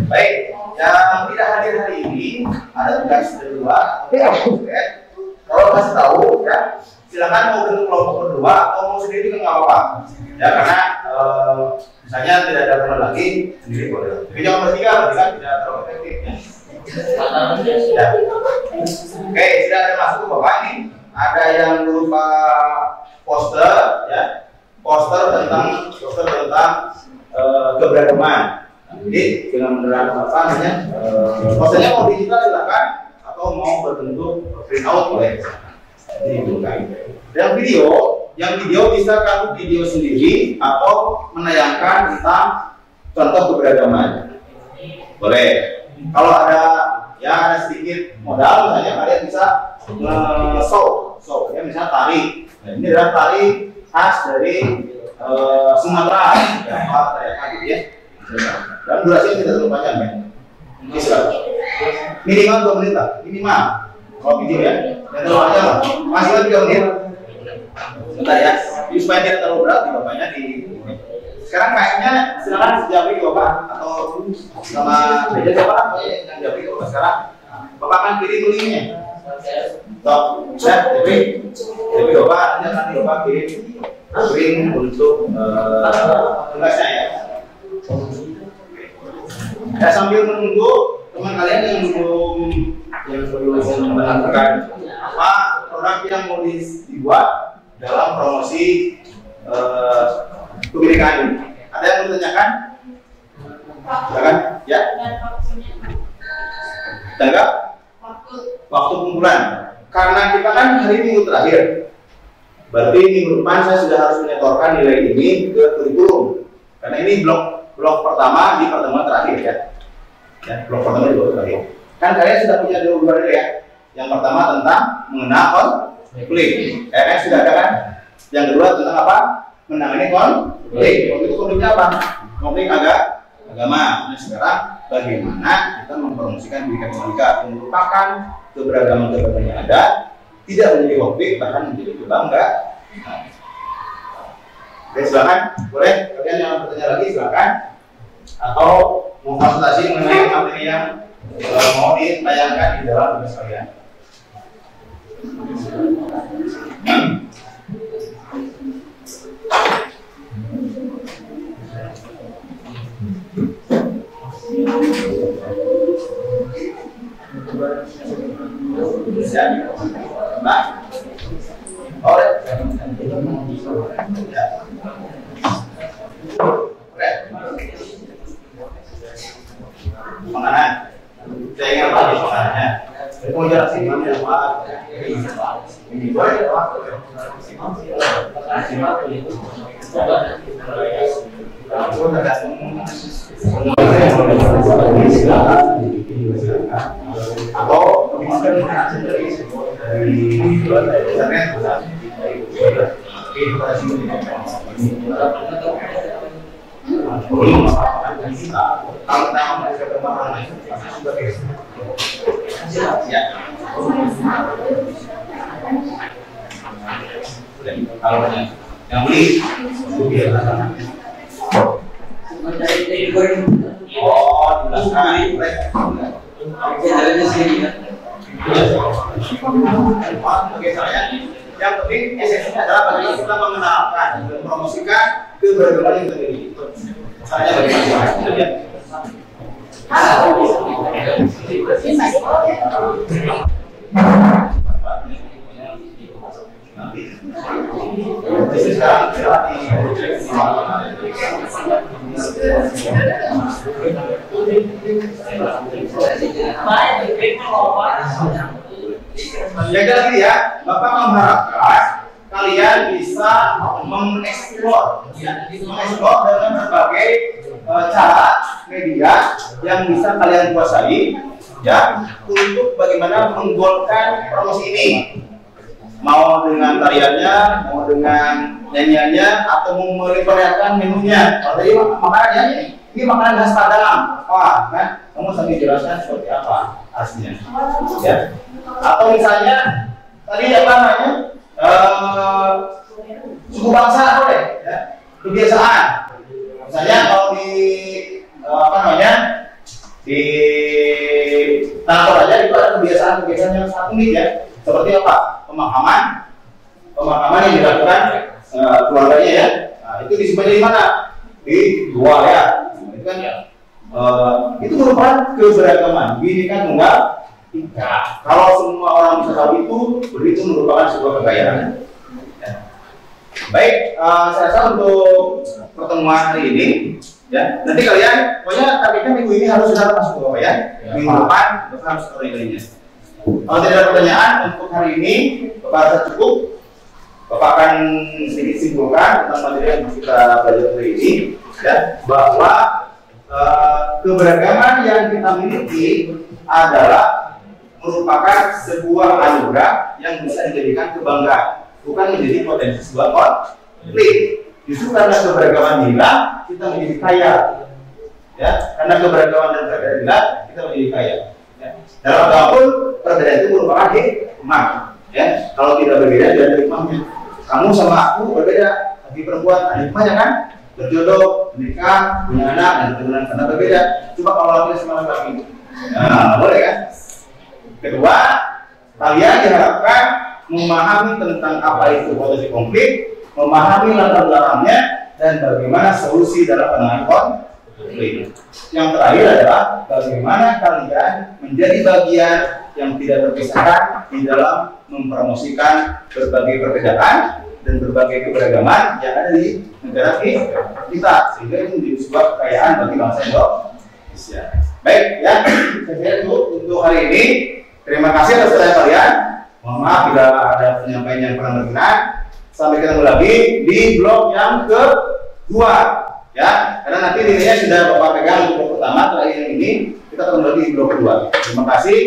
Speaker 5: Baik, yang tidak hadir hari ini ada tugas kedua. Kalau kasih tahu ya, silakan mau bentuk kelompok berdua atau mau sendiri juga nggak apa-apa. Ya karena misalnya tidak ada teman lagi sendiri boleh. Tapi jangan bertiga tidak terlalu efektif. Ya. Oke, sudah ada masuk ke bapak ini. Ada yang berupa poster, ya, poster tentang keberagaman. Jadi dengan menerapkan apa namanya, posternya mau digital silakan atau mau berbentuk print out boleh. Jadi itu kan. Dan yang video bisa kamu video sendiri atau menayangkan tentang contoh keberagaman. Boleh. Kalau ada ya sedikit modal misalnya kalian bisa show ya misalnya tari. Nah, ini adalah tari khas dari Sumatera ya. Dan durasinya tidak terlalu panjang ya. Minimal 2 menit lah, minimal. Kalau video ya, yang terlalu panjang lah. Maksimal 3 menit. Bentar ya, jadi supaya tidak terlalu berat di bapaknya di. Sekarang kayaknya silakan japri ke bapak atau sama meja siapa yang japri ke bapak sekarang. Bapak akan kirim linknya. Stop, japri bapak, nanti bapak kirim link untuk tugasnya ya. Ya sambil menunggu teman kalian yang belum menentukan apa produk yang mau dibuat dalam promosi kebinekaan ini. Ada yang mau ditanyakan? Silakan. Ya. Tanggal? Waktu kumpulan. Karena kita kan hari Minggu terakhir. Berarti minggu depan saya sudah harus menyetorkan nilai ini ke kurikulum. Karena ini blok pertama di pertemuan terakhir ya. Ya, blok pertama di blok terakhir. Kan kalian sudah punya dua nilai ya. Yang pertama tentang mengenal konflik. Sudah ada kan? Yang kedua tentang apa? Menangani konflik. Konflik itu konfliknya apa? Konflik agama. Nah sekarang bagaimana kita mempromosikan pendidikan Katolik yang merupakan keberagaman yang ada, tidak menjadi konflik bahkan menjadi kebanggaan. Nah. Oke, silakan. Boleh kalian yang bertanya lagi silakan. Atau mau konsultasi mengenai materi yang mau ditayangkan di dalam tugas kalian. Nah, boleh. Penganan. Saya ingin tahu penganannya. Mau jelasin mana Pak? Ini boleh Pak. Atau kalau yang beli Oh, dijelaskan. Oke, saya yang penting esensinya adalah bagaimana kita mengenalkan dan mempromosikan keberagaman yang terjadi. Caranya bagaimana? Jaga lagi ya, Bapak mengharapkan kalian bisa mengeksplor dengan berbagai cara media yang bisa kalian kuasai ya untuk bagaimana menggolkan promosi ini, mau dengan tariannya, mau dengan nyanyiannya, atau mau memperlihatkan menunya. Kalau tadi makanannya ini makanan khas Padang, wah kan kamu sambil jelaskan seperti apa aslinya ya. Atau misalnya tadi apa namanya suku bangsa boleh ya, kebiasaan. Misalnya kalau di apa namanya di Tanah Toraja itu ada kebiasaan yang sangat unik ya, seperti apa, pemakaman yang dilakukan keluarganya ya. Nah, itu disimpannya di mana? Di gua ya. Itu kan itu merupakan keberagaman Bhinneka Tunggal Ika. Kalau semua orang bisa tahu itu merupakan sebuah kekayaan. Ya. Baik, saya rasa untuk pertemuan hari ini, ya nanti kalian, pokoknya targetnya minggu ini harus sudah masuk ke bawah ya. Minggu depan harus tahu-tahunya. Kalau tidak ada pertanyaan untuk hari ini, Bapak rasa cukup. Bapak akan sedikit simpulkan tentang materi yang kita belajar hari ini, ya, bahwa keberagaman yang kita miliki adalah merupakan sebuah anugerah yang bisa dijadikan kebanggaan, bukan menjadi potensi sebuah konflik. Justru karena keberagaman hilang, kita menjadi kaya. Ya, karena keberagaman dan perbedaan hilang, kita menjadi kaya. Ya. Dalam agama pun perbedaan itu merupakan hikmah. Ya, kalau tidak berbeda dan hikmahnya. Kamu sama aku berbeda, tapi perempuan ada hikmahnya kan? Berjodoh, menikah, punya anak, dan keturunan karena berbeda. Coba kalau laki sama laki, nah boleh kan? Kedua, kalian diharapkan memahami tentang apa itu potensi konflik, memahami latar belakangnya, dan bagaimana solusi dalam penanganan konflik. Yang terakhir adalah bagaimana kalian menjadi bagian yang tidak terpisahkan di dalam mempromosikan berbagai perbedaan dan berbagai keberagaman yang ada di negara kita, sehingga itu menjadi sebuah kekayaan bagi bangsa Indonesia. Baik ya, saya itu untuk hari ini. Terima kasih atas perhatian kalian. Mohon maaf bila ada penyampaian yang kurang berkenan. Sampai ketemu lagi di blog yang kedua, ya. Karena nanti nilainya sudah Bapak pegang untuk blog pertama, terakhir yang ini kita ketemu lagi di blog kedua. Terima kasih.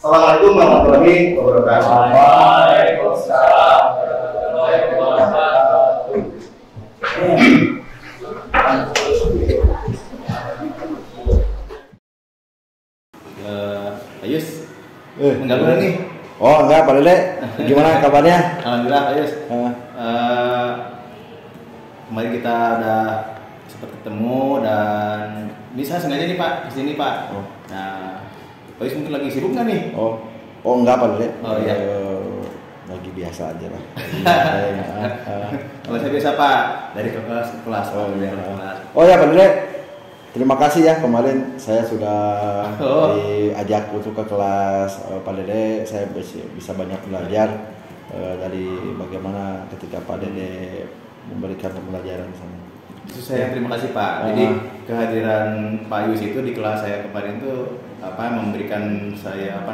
Speaker 5: Assalamualaikum warahmatullahi wabarakatuh. Waalaikumsalam warahmatullahi wabarakatuh.
Speaker 2: Ayus, mengganggu nih.
Speaker 1: Oh enggak, Pak Dede. Gimana kabarnya?
Speaker 2: Alhamdulillah, Ayus. Kemarin kita udah sempat ketemu dan bisa sengaja nih Pak kesini Pak. Oh. Nah, Pak Ayus mungkin lagi sibuk nggak nih?
Speaker 1: Oh enggak Pak Dede.
Speaker 2: Oh iya.
Speaker 1: Lagi biasa aja lah.
Speaker 2: Kalau saya biasa Pak dari kelas ke kelas.
Speaker 1: Oh iya. Oh ya Pak Dede. Terima kasih ya, kemarin saya sudah diajak untuk ke kelas Pak Dede. Saya bisa banyak belajar dari bagaimana ketika Pak Dede memberikan pembelajaran di sana.
Speaker 2: Itu saya terima kasih Pak. Jadi kehadiran Pak Yus itu di kelas saya kemarin itu memberikan saya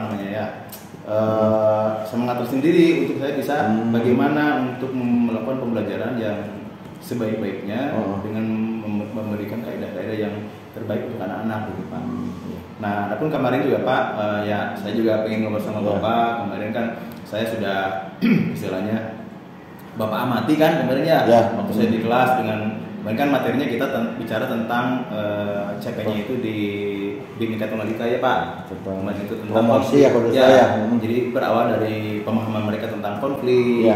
Speaker 2: semangat tersendiri untuk saya bisa bagaimana untuk melakukan pembelajaran yang sebaik-baiknya dengan memberikan kaidah-kaidah yang terbaik untuk anak-anak gitu Pak. Nah, adapun kemarin juga Pak, ya saya juga pengen ngobrol sama Bapak. Kemarin kan saya sudah istilahnya Bapak amati kan kemarin ya. Waktu saya di kelas dengan kemarin kan materinya kita bicara tentang CP-nya itu di Bhinneka Tunggal Ika ya Pak. Kemarin itu tentang
Speaker 1: konflik ya.
Speaker 2: Jadi berawal dari pemahaman mereka tentang konflik.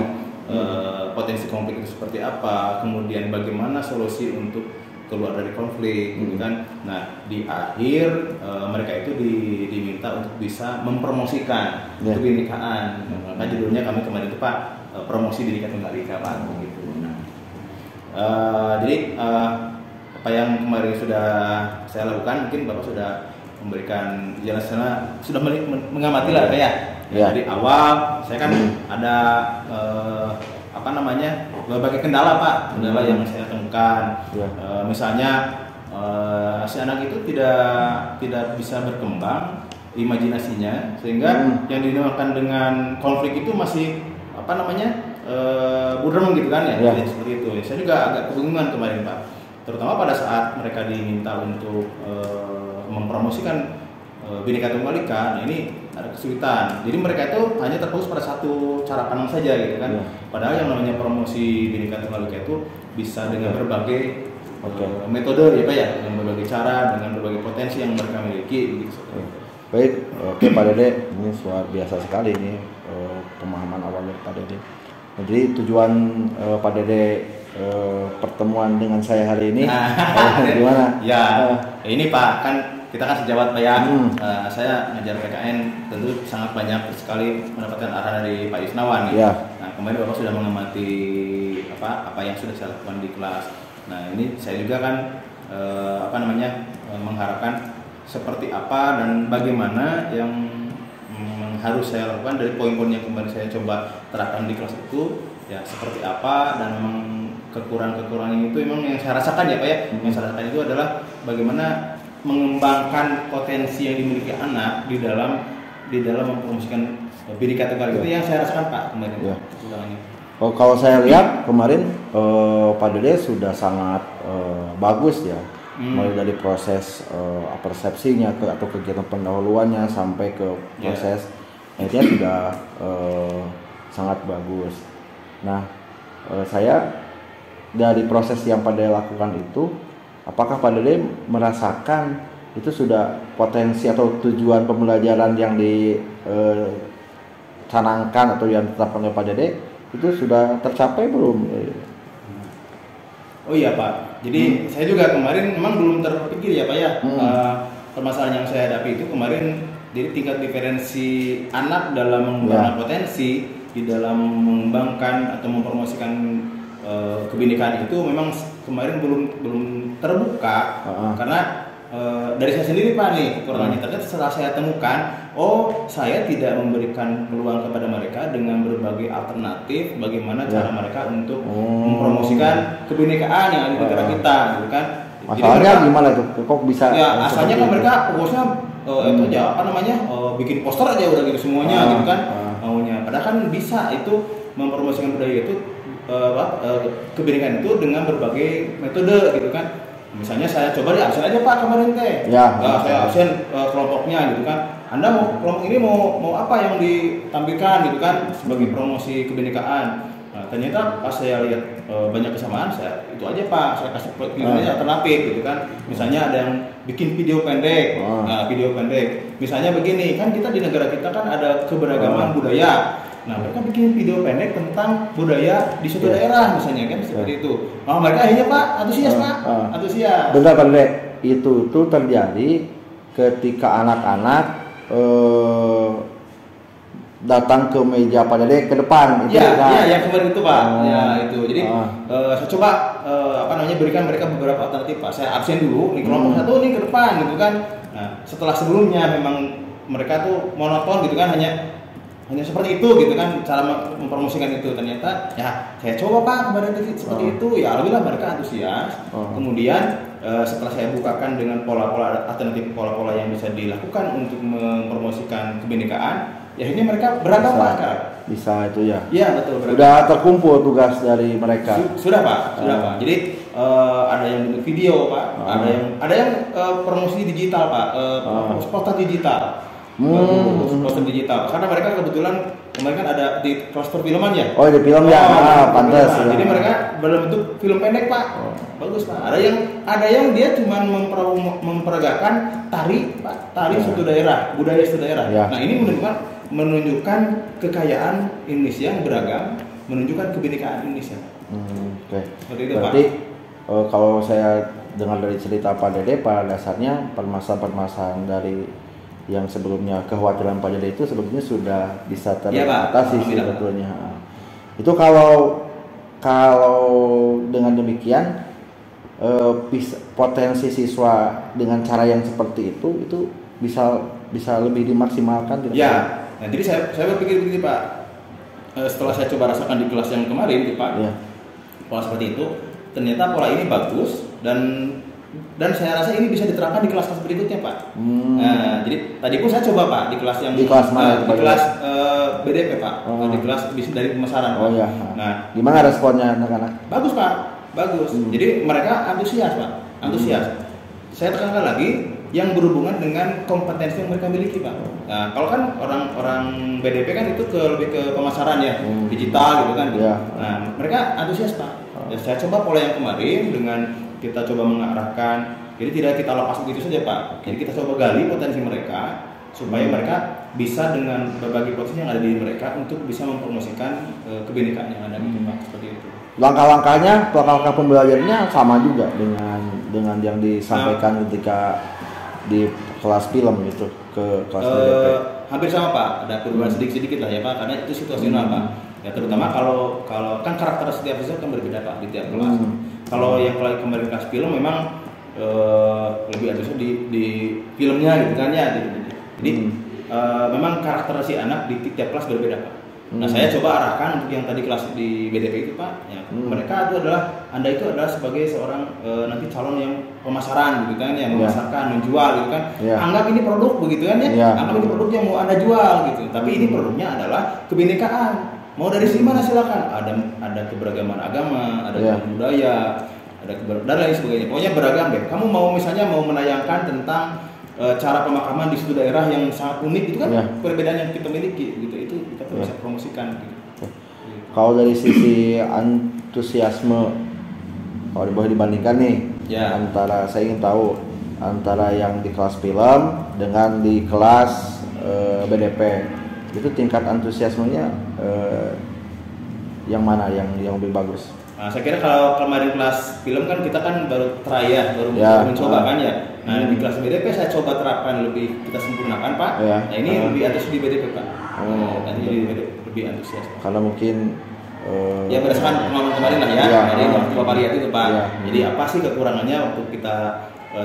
Speaker 2: potensi konflik itu seperti apa, kemudian bagaimana solusi untuk keluar dari konflik, gitu kan. Nah, di akhir mereka itu diminta untuk bisa mempromosikan kebinekaan. Maka judulnya kami kemarin itu Pak, promosi Bhinneka Tunggal Ika Pak, gitu. Nah, jadi apa yang kemarin sudah saya lakukan, mungkin Bapak sudah memberikan jelasnya, sudah mengamati lah ya. Dari awal saya kan ada berbagai kendala Pak, kendala yang saya temukan. Misalnya si anak itu tidak bisa berkembang imajinasinya, sehingga yang dinamakan dengan konflik itu masih buram gitu kan ya. Jadi seperti itu. Saya juga agak kebingungan kemarin Pak, terutama pada saat mereka diminta untuk mempromosikan Bhinneka Tunggal Ika. Nah, ini ada kesulitan. Jadi mereka itu hanya terfokus pada satu cara pandang saja gitu kan. Padahal yang namanya promosi Bhinneka Tunggal Ika itu bisa dengan berbagai metode ya Pak ya, dengan berbagai cara, dengan berbagai potensi yang mereka miliki gitu.
Speaker 1: Baik, oke Pak Dede, ini luar biasa sekali ini pemahaman awal dari Pak Dede. Jadi tujuan Pak Dede pertemuan dengan saya hari ini gimana?
Speaker 2: Ya, ini Pak, kan kita kan sejawat Pak ya. Saya ngajar PKN tentu sangat banyak sekali mendapatkan arahan dari Pak Isnawan. Nah, kemarin Bapak sudah mengamati apa yang sudah saya lakukan di kelas. Nah, ini saya juga kan mengharapkan seperti apa dan bagaimana yang harus saya lakukan dari poin-poin yang kemarin saya coba terapkan di kelas itu, ya seperti apa, dan memang kekurangan itu memang yang saya rasakan ya Pak ya. Yang saya rasakan itu adalah bagaimana mengembangkan potensi yang dimiliki anak di dalam mempromosikan Bhinneka Tunggal Ika. Itu yang saya rasakan Pak kemarin.
Speaker 1: Kalau saya lihat kemarin Pak Dede sudah sangat bagus ya. Mulai dari proses persepsinya atau kegiatan pendahuluannya sampai ke proses akhirnya sudah sangat bagus. Nah, saya dari proses yang Pak Dede lakukan itu, apakah Pak Dede merasakan itu sudah potensi atau tujuan pembelajaran yang dicanangkan atau yang ditetapkan oleh Pak Dede itu sudah tercapai belum?
Speaker 2: Oh iya Pak, jadi saya juga kemarin memang belum terpikir ya Pak ya. Permasalahan yang saya hadapi itu kemarin, jadi tingkat diferensi anak dalam mengembangkan potensi di dalam mengembangkan atau mempromosikan kebinekaan itu memang kemarin belum terbuka. Karena dari saya sendiri Pak nih kekurangannya. Ternyata setelah saya temukan, saya tidak memberikan peluang kepada mereka dengan berbagai alternatif bagaimana cara mereka untuk mempromosikan kebinekaan yang ada di negara kita, gitu kan.
Speaker 1: Masalahnya gimana tuh? Kok bisa?
Speaker 2: Ya asalnya kan mereka fokusnya itu aja bikin poster aja udah gitu semuanya gitu kan maunya. Padahal kan bisa itu mempromosikan budaya itu kebinekaan itu dengan berbagai metode gitu kan. Misalnya saya coba di absen aja Pak kemarin teh. Saya absen kelompoknya gitu kan. Anda mau kelompok ini mau apa yang ditampilkan gitu kan sebagai promosi kebinekaan. Nah, ternyata pas saya lihat banyak kesamaan, saya itu aja Pak, saya kasih pilihannya alternatif gitu kan. Misalnya ada yang bikin video pendek. Nah, video pendek. Misalnya begini, kan kita di negara kita kan ada keberagaman budaya. Nah, mereka bikin video pendek tentang budaya di suatu daerah misalnya kan seperti itu. Mereka akhirnya Pak antusias Pak, antusias.
Speaker 1: Bentar Pak Dede, itu terjadi ketika anak-anak datang ke meja Pak Dede ke depan itu
Speaker 2: yang kemarin itu Pak. Itu. Jadi saya coba berikan mereka beberapa alternatif Pak. Saya absen dulu di kelompok satu nih ke depan gitu kan. Nah, setelah sebelumnya memang mereka tuh monoton gitu kan, hanya seperti itu gitu kan cara mempromosikan itu. Ternyata ya saya coba Pak kemarin seperti itu, ya alhamdulillah mereka antusias. Kemudian setelah saya bukakan dengan pola-pola alternatif, pola-pola yang bisa dilakukan untuk mempromosikan kebinekaan, ya akhirnya mereka beragam Pak.
Speaker 1: Bisa itu ya?
Speaker 2: Iya betul. Beragam.
Speaker 1: Sudah terkumpul tugas dari mereka?
Speaker 2: Sudah Pak, Pak. Jadi ada yang bentuk video Pak, ada yang promosi digital Pak, poster digital. Poster digital, karena mereka kebetulan kemarin kan ada di kelas perfilman ya.
Speaker 1: Di film ya, pantas.
Speaker 2: Jadi mereka berbentuk film pendek Pak. Bagus Pak. Ada yang dia cuma memperagakan tari Pak, suatu daerah, budaya suatu daerah. Nah ini menunjukkan kekayaan Indonesia yang beragam menunjukkan kebinekaan Indonesia.
Speaker 1: Oke.
Speaker 2: Seperti itu,
Speaker 1: Berarti
Speaker 2: Pak.
Speaker 1: kalau saya dengar dari cerita Pak Dede, pada dasarnya permasalahan-permasalahan dari yang sebelumnya kekhawatiran Pak Dede itu sebelumnya sudah bisa teratasi sebetulnya. Itu kalau dengan demikian potensi siswa dengan cara yang seperti itu bisa lebih dimaksimalkan.
Speaker 2: Ya, nah, jadi saya berpikir begini Pak, setelah saya coba rasakan di kelas yang kemarin Pak, pola seperti itu, ternyata pola ini bagus dan saya rasa ini bisa diterapkan di kelas-kelas berikutnya Pak. Nah, jadi tadi pun saya coba Pak di kelas yang
Speaker 1: di kelas mana?
Speaker 2: Di kelas BDP Pak, di kelas dari pemasaran Pak.
Speaker 1: Iya.
Speaker 2: Nah,
Speaker 1: gimana responnya anak-anak?
Speaker 2: Bagus Pak, bagus. Jadi mereka antusias Pak, antusias. Saya tekankan lagi yang berhubungan dengan kompetensi yang mereka miliki Pak. Nah, kalau kan orang BDP kan itu lebih ke pemasaran ya, digital gitu kan.
Speaker 1: Yeah.
Speaker 2: Nah, mereka antusias Pak. Ya, saya coba pola yang kemarin dengan kita coba mengarahkan, jadi tidak kita lepas begitu saja Pak. Jadi kita coba gali potensi mereka supaya mereka bisa dengan berbagai potensi yang ada di mereka untuk bisa mempromosikan kebinekaan yang ada gitu Pak, seperti itu.
Speaker 1: Langkah-langkah pembelajarannya sama juga dengan yang disampaikan ketika di kelas film gitu ke kelas BDP.
Speaker 2: Hampir sama Pak, ada perubahan sedikit lah ya Pak, karena itu situasional Pak. Ya terutama kalau kan karakter setiap siswa kan berbeda Pak di tiap kelas. Kalau yang kemarin kelas film memang lebih antusias di filmnya gitu kan ya. Jadi memang karakter si anak di tiap kelas berbeda Pak. Nah saya coba arahkan untuk yang tadi kelas di BDP itu Pak, ya, mereka itu Anda itu adalah sebagai seorang nanti calon yang pemasaran gitu kan, yang memasarkan, menjual gitu kan. Anggap ini produk begitu kan ya, anggap ini produk yang mau Anda jual gitu. Tapi ini produknya adalah kebinekaan. Mau dari sini mana silakan. Ada keberagaman agama, ada keberagaman budaya, ada dan lain sebagainya. Pokoknya beragam deh. Kamu mau misalnya mau menayangkan tentang cara pemakaman di suatu daerah yang sangat unik itu kan perbedaan yang kita miliki gitu, itu kita bisa promosikan gitu.
Speaker 1: Kalau dari sisi antusiasme kalau boleh dibandingkan nih antara, saya ingin tahu antara yang di kelas film dengan di kelas BDP, itu tingkat antusiasmenya yang mana yang lebih bagus?
Speaker 2: Nah, saya kira kalau kemarin kelas film kan kita kan baru baru mencoba kan ya. Nah di kelas BDP saya coba terapkan lebih, kita sempurnakan Pak. Nah ini lebih antusias di BDP Pak. Nanti jadi lebih antusias Pak.
Speaker 1: Karena mungkin
Speaker 2: ya berdasarkan pengalaman kemarin lah ya. Dari waktu Bapak lihat itu Pak. Jadi apa sih kekurangannya waktu kita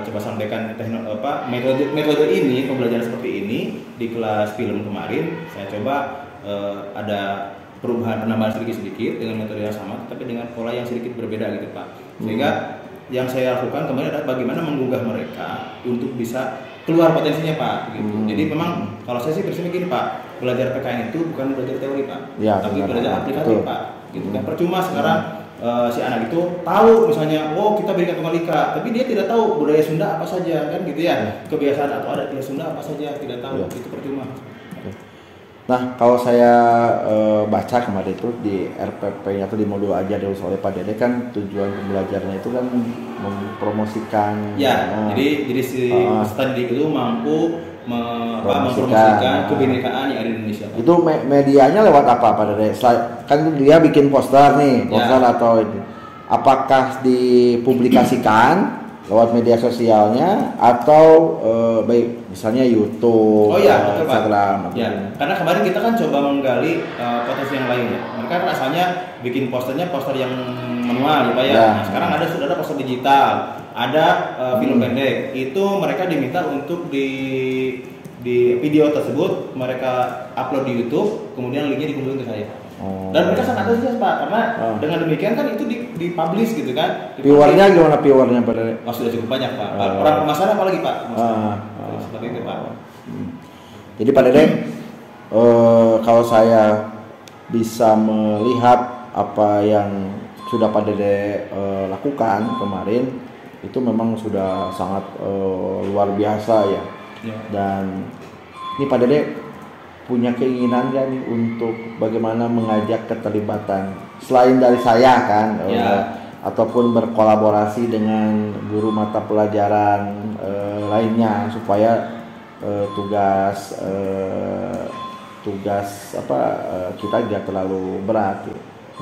Speaker 2: coba sampaikan metode ini, pembelajaran seperti ini di kelas film kemarin. Saya coba ada perubahan penambahan sedikit-sedikit dengan metode yang sama, tapi dengan pola yang sedikit berbeda gitu Pak. Sehingga yang saya lakukan kemarin adalah bagaimana menggugah mereka untuk bisa keluar potensinya Pak. Gitu. Jadi memang kalau saya sih prinsipnya gini Pak, belajar PKN itu bukan belajar teori Pak, tapi belajar aplikatif Pak. Gitu kan. Percuma sekarang si anak itu tahu misalnya, kita berikan tunggal tapi dia tidak tahu budaya Sunda apa saja kan gitu ya, kebiasaan atau adat Sunda apa saja tidak tahu, itu percuma.
Speaker 1: Nah, kalau saya baca kemarin itu di RPP-nya atau di modul ajar oleh Pak Dede kan tujuan pembelajarannya itu kan mempromosikan.
Speaker 2: Jadi si peserta didik itu mampu mempromosikan kebinekaan yang ada di Indonesia.
Speaker 1: Itu medianya lewat apa Pak Dede? Kan dia bikin poster nih, atau itu. Apakah dipublikasikan lewat media sosialnya atau baik misalnya YouTube, Instagram?
Speaker 2: Karena kemarin kita kan coba menggali potensi yang lain ya. Mereka kan asalnya bikin poster yang manual ya Pak ya. Nah, sekarang sudah ada poster digital, ada film pendek. Itu mereka diminta untuk di video tersebut mereka upload di YouTube, kemudian linknya dikumpulkan ke saya. Dan mereka sangat antusias Pak, karena dengan demikian kan itu dipublish gitu kan.
Speaker 1: Viewernya gimana viewernya Pak?
Speaker 2: Sudah cukup banyak Pak. Orang pemasaran apalagi Pak? Seperti itu Pak.
Speaker 1: Jadi Pak Dede, kalau saya bisa melihat apa yang sudah Pak Dede lakukan kemarin, itu memang sudah sangat luar biasa ya. Dan ini Pak Dede punya keinginan gak nih untuk bagaimana mengajak keterlibatan selain dari saya kan, ataupun berkolaborasi dengan guru mata pelajaran lainnya supaya tugas kita tidak terlalu berat.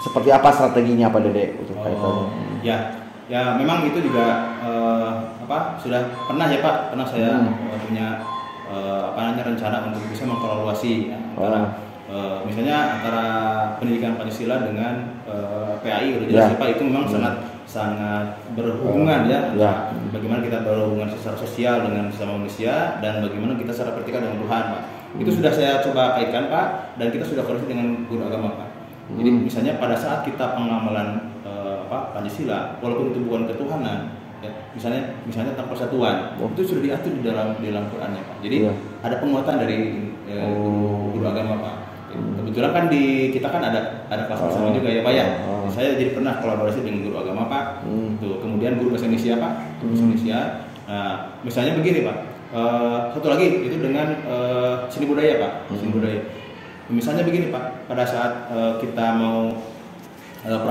Speaker 1: seperti apa strateginya Pak Dede untuk kaitannya?
Speaker 2: Ya memang itu juga sudah pernah ya Pak, pernah saya punya rencana untuk bisa mengkolaborasi antara misalnya antara pendidikan Pancasila dengan PAI udah jelas ya Pak, itu memang sangat berhubungan bagaimana kita berhubungan secara sosial dengan sesama manusia dan bagaimana kita secara vertikal dengan Tuhan Pak. Itu sudah saya coba kaitkan Pak, dan kita sudah koordinasi dengan guru agama Pak. Jadi misalnya pada saat kita pengamalan Pancasila, walaupun itu bukan ketuhanan, ya, misalnya tentang persatuan, itu sudah diatur di dalam Qurannya Pak. Jadi ada penguatan dari guru agama Pak. Kebetulan kan kita kan ada kelas bersama juga ya Pak ya. Saya jadi pernah kolaborasi dengan guru agama Pak. Tuh, kemudian guru bahasa Indonesia Pak, bahasa Indonesia. Nah, misalnya begini Pak. Satu lagi itu dengan seni budaya Pak, seni budaya. Misalnya begini Pak, pada saat kita mau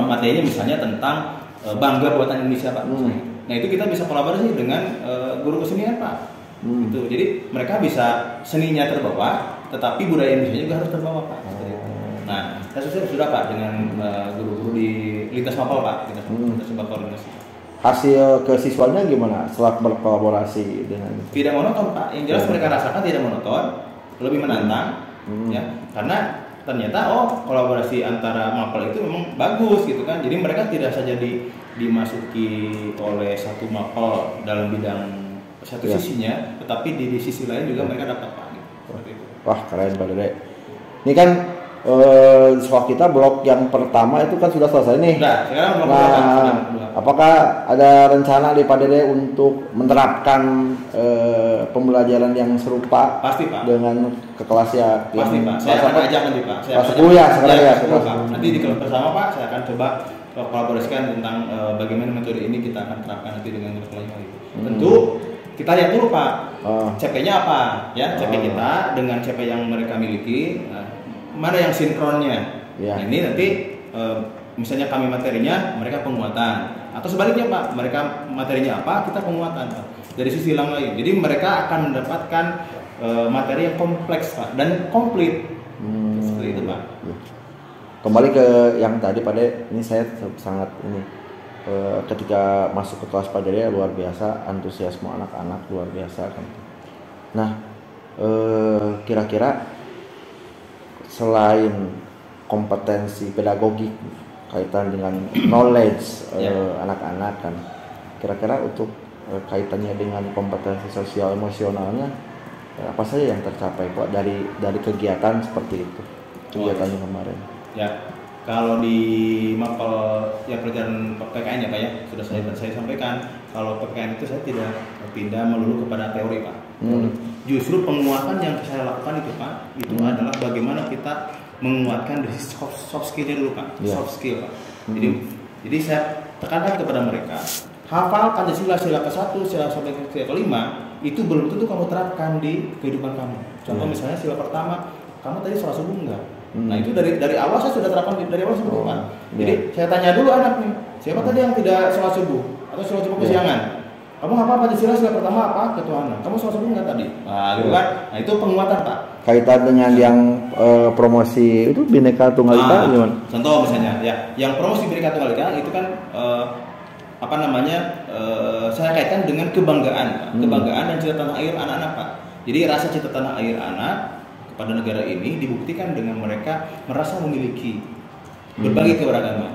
Speaker 2: materinya misalnya tentang bangga buatan Indonesia Pak. Nah itu kita bisa kolaborasi dengan guru kesenian Pak. Itu jadi mereka bisa seninya terbawa, tetapi budaya Indonesia juga harus terbawa Pak. Nah saya sudah Pak dengan guru-guru di lintas mapel Pak, lintas mapel koordinasi.
Speaker 1: Hasil ke siswanya gimana setelah berkolaborasi dengan?
Speaker 2: Tidak monoton Pak, yang jelas mereka rasakan tidak monoton, lebih menantang, ya karena ternyata kolaborasi antara mapel itu memang bagus gitu kan. Jadi mereka tidak saja dimasuki oleh satu mapel dalam bidang satu sisinya, tetapi di sisi lain juga mereka dapat Pak gitu. Seperti itu.
Speaker 1: Wah keren Pak Dede. Ini kan soal kita blok yang pertama itu kan sudah selesai nih.
Speaker 2: Nah, sekarang blok
Speaker 1: kedua. Apakah ada rencana di Pak Dede untuk menerapkan pembelajaran yang serupa?
Speaker 2: Pasti Pak.
Speaker 1: Dengan ke kelas ya?
Speaker 2: Pasti Pak. Saya akan ajak nanti Pak.
Speaker 1: Kelas 10 ya sekarang ya.
Speaker 2: Nanti di kelas bersama Pak, saya akan coba kolaborasikan tentang bagaimana metode ini kita akan terapkan nanti dengan kelas lain. Tentu kita lihat dulu Pak, CP-nya apa ya? CP kita dengan CP yang mereka miliki. Mana yang sinkronnya? Nah, ini nanti misalnya kami materinya, mereka penguatan, atau sebaliknya Pak, mereka materinya apa, kita penguatan Pak. Dari sisi yang lain, jadi mereka akan mendapatkan materi yang kompleks Pak dan komplit. Seperti itu Pak.
Speaker 1: Kembali ke yang tadi Pak Dede, ini saya sangat ketika masuk ke kelas Pak Dede luar biasa, antusiasme anak-anak luar biasa kan. Nah, kira-kira selain kompetensi pedagogik kaitan dengan knowledge anak-anak kan, kira-kira untuk kaitannya dengan kompetensi sosial emosionalnya apa saja yang tercapai Pak dari kegiatan seperti itu, kegiatan kemarin?
Speaker 2: Ya, kalau di mapel pelajaran PKN ya Pak ya, sudah saya sampaikan kalau PKN itu saya tidak pindah melulu kepada teori Pak. Justru penguatan yang saya lakukan itu Pak, itu adalah bagaimana kita menguatkan dari soft skill-nya dulu Pak, soft skill Pak. Jadi saya tekankan kepada mereka, hafal Pancasila sila ke-1, sila sampai sila ke-5 itu belum tentu kamu terapkan di kehidupan kamu. Contoh misalnya sila pertama, kamu tadi sholat subuh enggak? Nah itu dari awal saya sudah terapkan dari awal seperti itu Pak. Jadi saya tanya dulu anak nih, siapa tadi yang tidak sholat subuh atau sholat subuh kesiangan? Kamu hafal Pancasila sila pertama apa? Ketuhanan. Kamu sholat subuh enggak tadi? Nah, gitu kan? Nah itu penguatan Pak.
Speaker 1: Kaitan dengan yang promosi itu Bhinneka Tunggal Ika gimana?
Speaker 2: Contoh misalnya ya, yang promosi Bhinneka Tunggal Ika itu kan saya kaitkan dengan kebanggaan Pak. Kebanggaan dan cinta tanah air anak-anak Pak. Jadi rasa cinta tanah air anak kepada negara ini dibuktikan dengan mereka merasa memiliki berbagai keberagaman.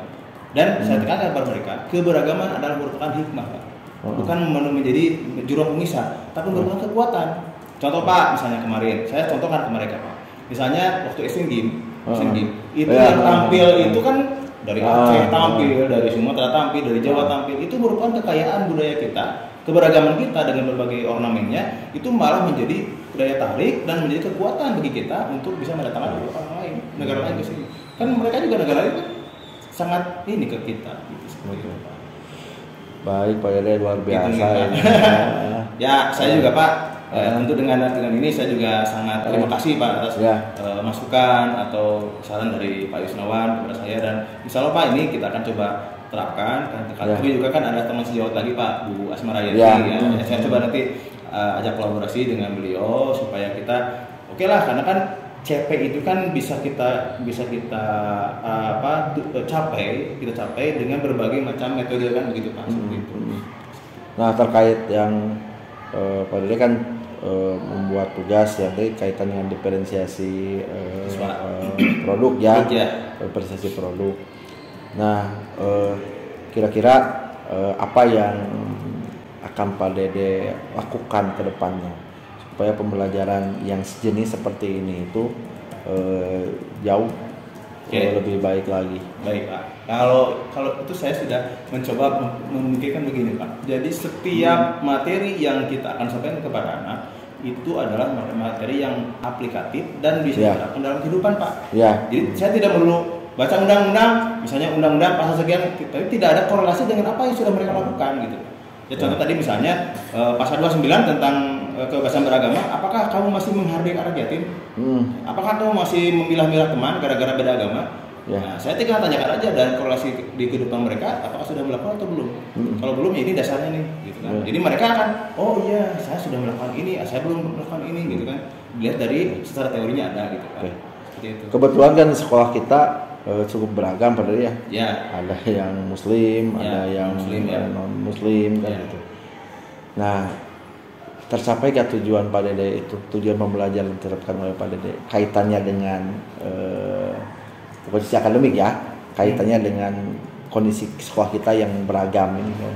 Speaker 2: Dan saya tekankan kepada mereka, keberagaman adalah merupakan hikmah Pak. Bukan menjadi jurang pemisah, tapi merupakan kekuatan. Contoh Pak, misalnya kemarin, saya contohkan ke mereka Pak. Misalnya waktu Asian Games, itu yang tampil itu kan dari Aceh tampil, dari Sumatera tampil, dari Jawa tampil, itu merupakan kekayaan budaya kita, keberagaman kita dengan berbagai ornamennya, itu malah menjadi daya tarik dan menjadi kekuatan bagi kita untuk bisa mendatangkan orang lain, negara lain ke sini. Kan mereka juga negara lain kan sangat ini ke kita, gitu seperti itu Pak.
Speaker 1: Baik Pak Dede, luar biasa.
Speaker 2: Ya, saya juga Pak, tentu dengan ini saya juga sangat terima kasih Pak atas masukan atau saran dari Pak Yusnawan kepada saya, dan insya Allah Pak ini kita akan coba terapkan. Tapi juga kan ada teman sejawat lagi Pak, Bu Asmarayati. Saya coba nanti ajak kolaborasi dengan beliau supaya kita oke lah, karena kan CP itu kan bisa kita capai dengan berbagai macam metode kan begitu Pak, seperti itu.
Speaker 1: Nah, terkait yang Pak Dede kan membuat tugas yang kaitan dengan diferensiasi produk ya, diferensiasi produk. Nah, kira-kira apa yang akan Pak Dede lakukan ke depannya supaya pembelajaran yang sejenis seperti ini itu jauh lebih baik lagi.
Speaker 2: Baik Pak. Kalau itu saya sudah mencoba memikirkan begini Pak. Jadi setiap materi yang kita akan sampaikan kepada anak itu adalah materi yang aplikatif dan bisa diterapkan dalam kehidupan Pak. Jadi saya tidak perlu baca undang-undang, misalnya undang-undang pasal sekian, tapi tidak ada korelasi dengan apa yang sudah mereka lakukan gitu. Ya contoh tadi misalnya pasal 29 tentang kebebasan beragama, apakah kamu masih menghargai anak yatim? Apakah kamu masih memilah-milah teman gara-gara beda agama? Nah, saya tinggal tanyakan aja dan korelasi di kehidupan mereka, apakah sudah melakukan atau belum? Kalau belum, ya ini dasarnya nih, gitu kan. Jadi mereka akan, oh iya, saya sudah melakukan ini, saya belum melakukan ini, gitu kan. Dilihat dari secara teorinya ada, gitu kan. Seperti itu.
Speaker 1: Kebetulan kan sekolah kita cukup beragam pada ya. Ada yang muslim, ada yang non muslim kan gitu. Nah, tercapai gak tujuan Pak Dede itu, tujuan pembelajaran diterapkan oleh Pak Dede, kaitannya dengan kondisi akademik ya, kaitannya dengan kondisi sekolah kita yang beragam ini kan.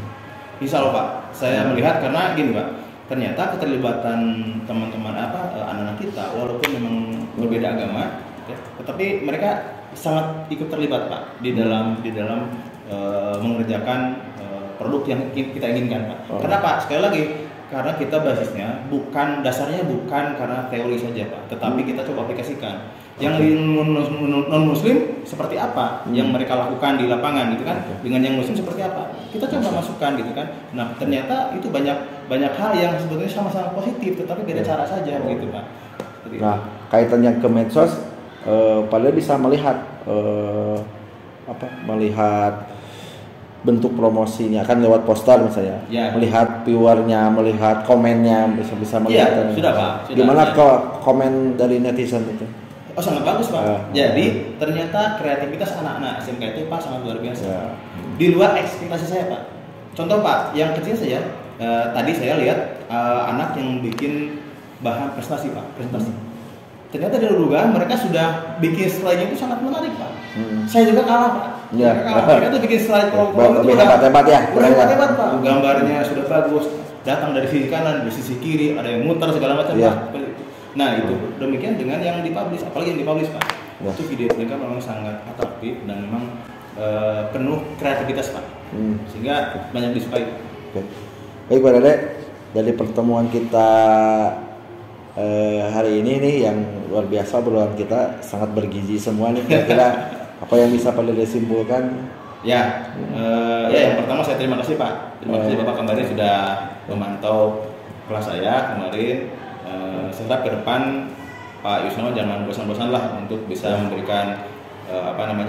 Speaker 2: Insya Allah Pak, saya melihat karena gini Pak, ternyata keterlibatan teman-teman anak-anak kita walaupun memang berbeda agama, tetapi mereka sangat ikut terlibat Pak di dalam mengerjakan produk yang kita inginkan Pak. Karena Pak, sekali lagi karena kita basisnya dasarnya bukan karena teori saja Pak, tetapi kita coba aplikasikan. Yang non muslim seperti apa yang mereka lakukan di lapangan gitu kan, dengan yang muslim seperti apa kita coba masukkan gitu kan. Nah ternyata itu banyak hal yang sebetulnya sama-sama positif tetapi beda cara saja gitu Pak.
Speaker 1: Nah kaitannya ke medsos, padahal bisa melihat melihat bentuk promosinya kan lewat poster misalnya, melihat viewernya, melihat komennya, bisa melihat.
Speaker 2: Sudah Pak.
Speaker 1: Gimana komen dari netizen itu?
Speaker 2: Oh sangat bagus Pak. Jadi ternyata kreativitas anak-anak SMK itu Pak sangat luar biasa. Di luar ekspektasi saya Pak. Contoh Pak, yang kecil saja tadi saya lihat anak yang bikin bahan presentasi Pak, Ternyata di dugaan mereka sudah bikin slide-nya itu sangat menarik Pak. Saya juga kalah Pak. Mereka tuh bikin slide program itu
Speaker 1: hebat ya.
Speaker 2: Hebat Pak. Gambarnya sudah bagus, datang dari sisi kanan, dari sisi kiri, ada yang muter segala macam Pak. Nah itu demikian dengan yang dipublish, apalagi yang dipublish Pak. Itu video mereka memang sangat atraktif dan memang penuh kreativitas Pak. Sehingga banyak disukai.
Speaker 1: Baik Pak Dede, dari pertemuan kita hari ini nih yang luar biasa, obrolan kita sangat bergizi semua nih. Kira-kira apa yang bisa Pak Dede simpulkan?
Speaker 2: Yang pertama saya terima kasih Pak. Terima kasih Bapak kemarin sudah memantau kelas saya kemarin. Serta ke depan Pak Yusno jangan bosan-bosan lah untuk bisa memberikan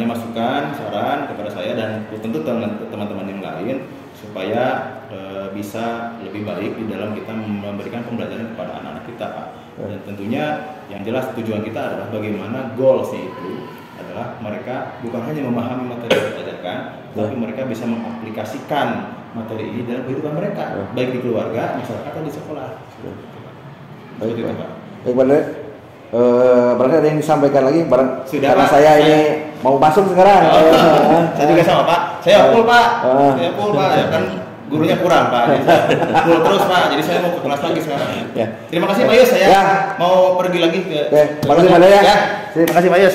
Speaker 2: masukan, saran kepada saya dan tentu teman-teman yang lain supaya bisa lebih baik di dalam kita memberikan pembelajaran kepada anak-anak kita Pak. Dan tentunya yang jelas tujuan kita adalah bagaimana goalsnya itu adalah mereka bukan hanya memahami materi yang kita ajarkan, tapi mereka bisa mengaplikasikan materi ini dalam kehidupan mereka, baik di keluarga, masyarakat atau di sekolah.
Speaker 1: Baik Pak Dede, berarti ada yang disampaikan lagi karena Pak, saya ini mau masuk sekarang.
Speaker 2: Saya juga sama Pak, saya full Pak, ya kan gurunya kurang Pak, full terus Pak, jadi saya mau ke kelas lagi sekarang. Terima kasih Pak Yus, saya mau pergi lagi ke.
Speaker 1: Terima kasih Pak Dede ya. Terima kasih Pak Yus.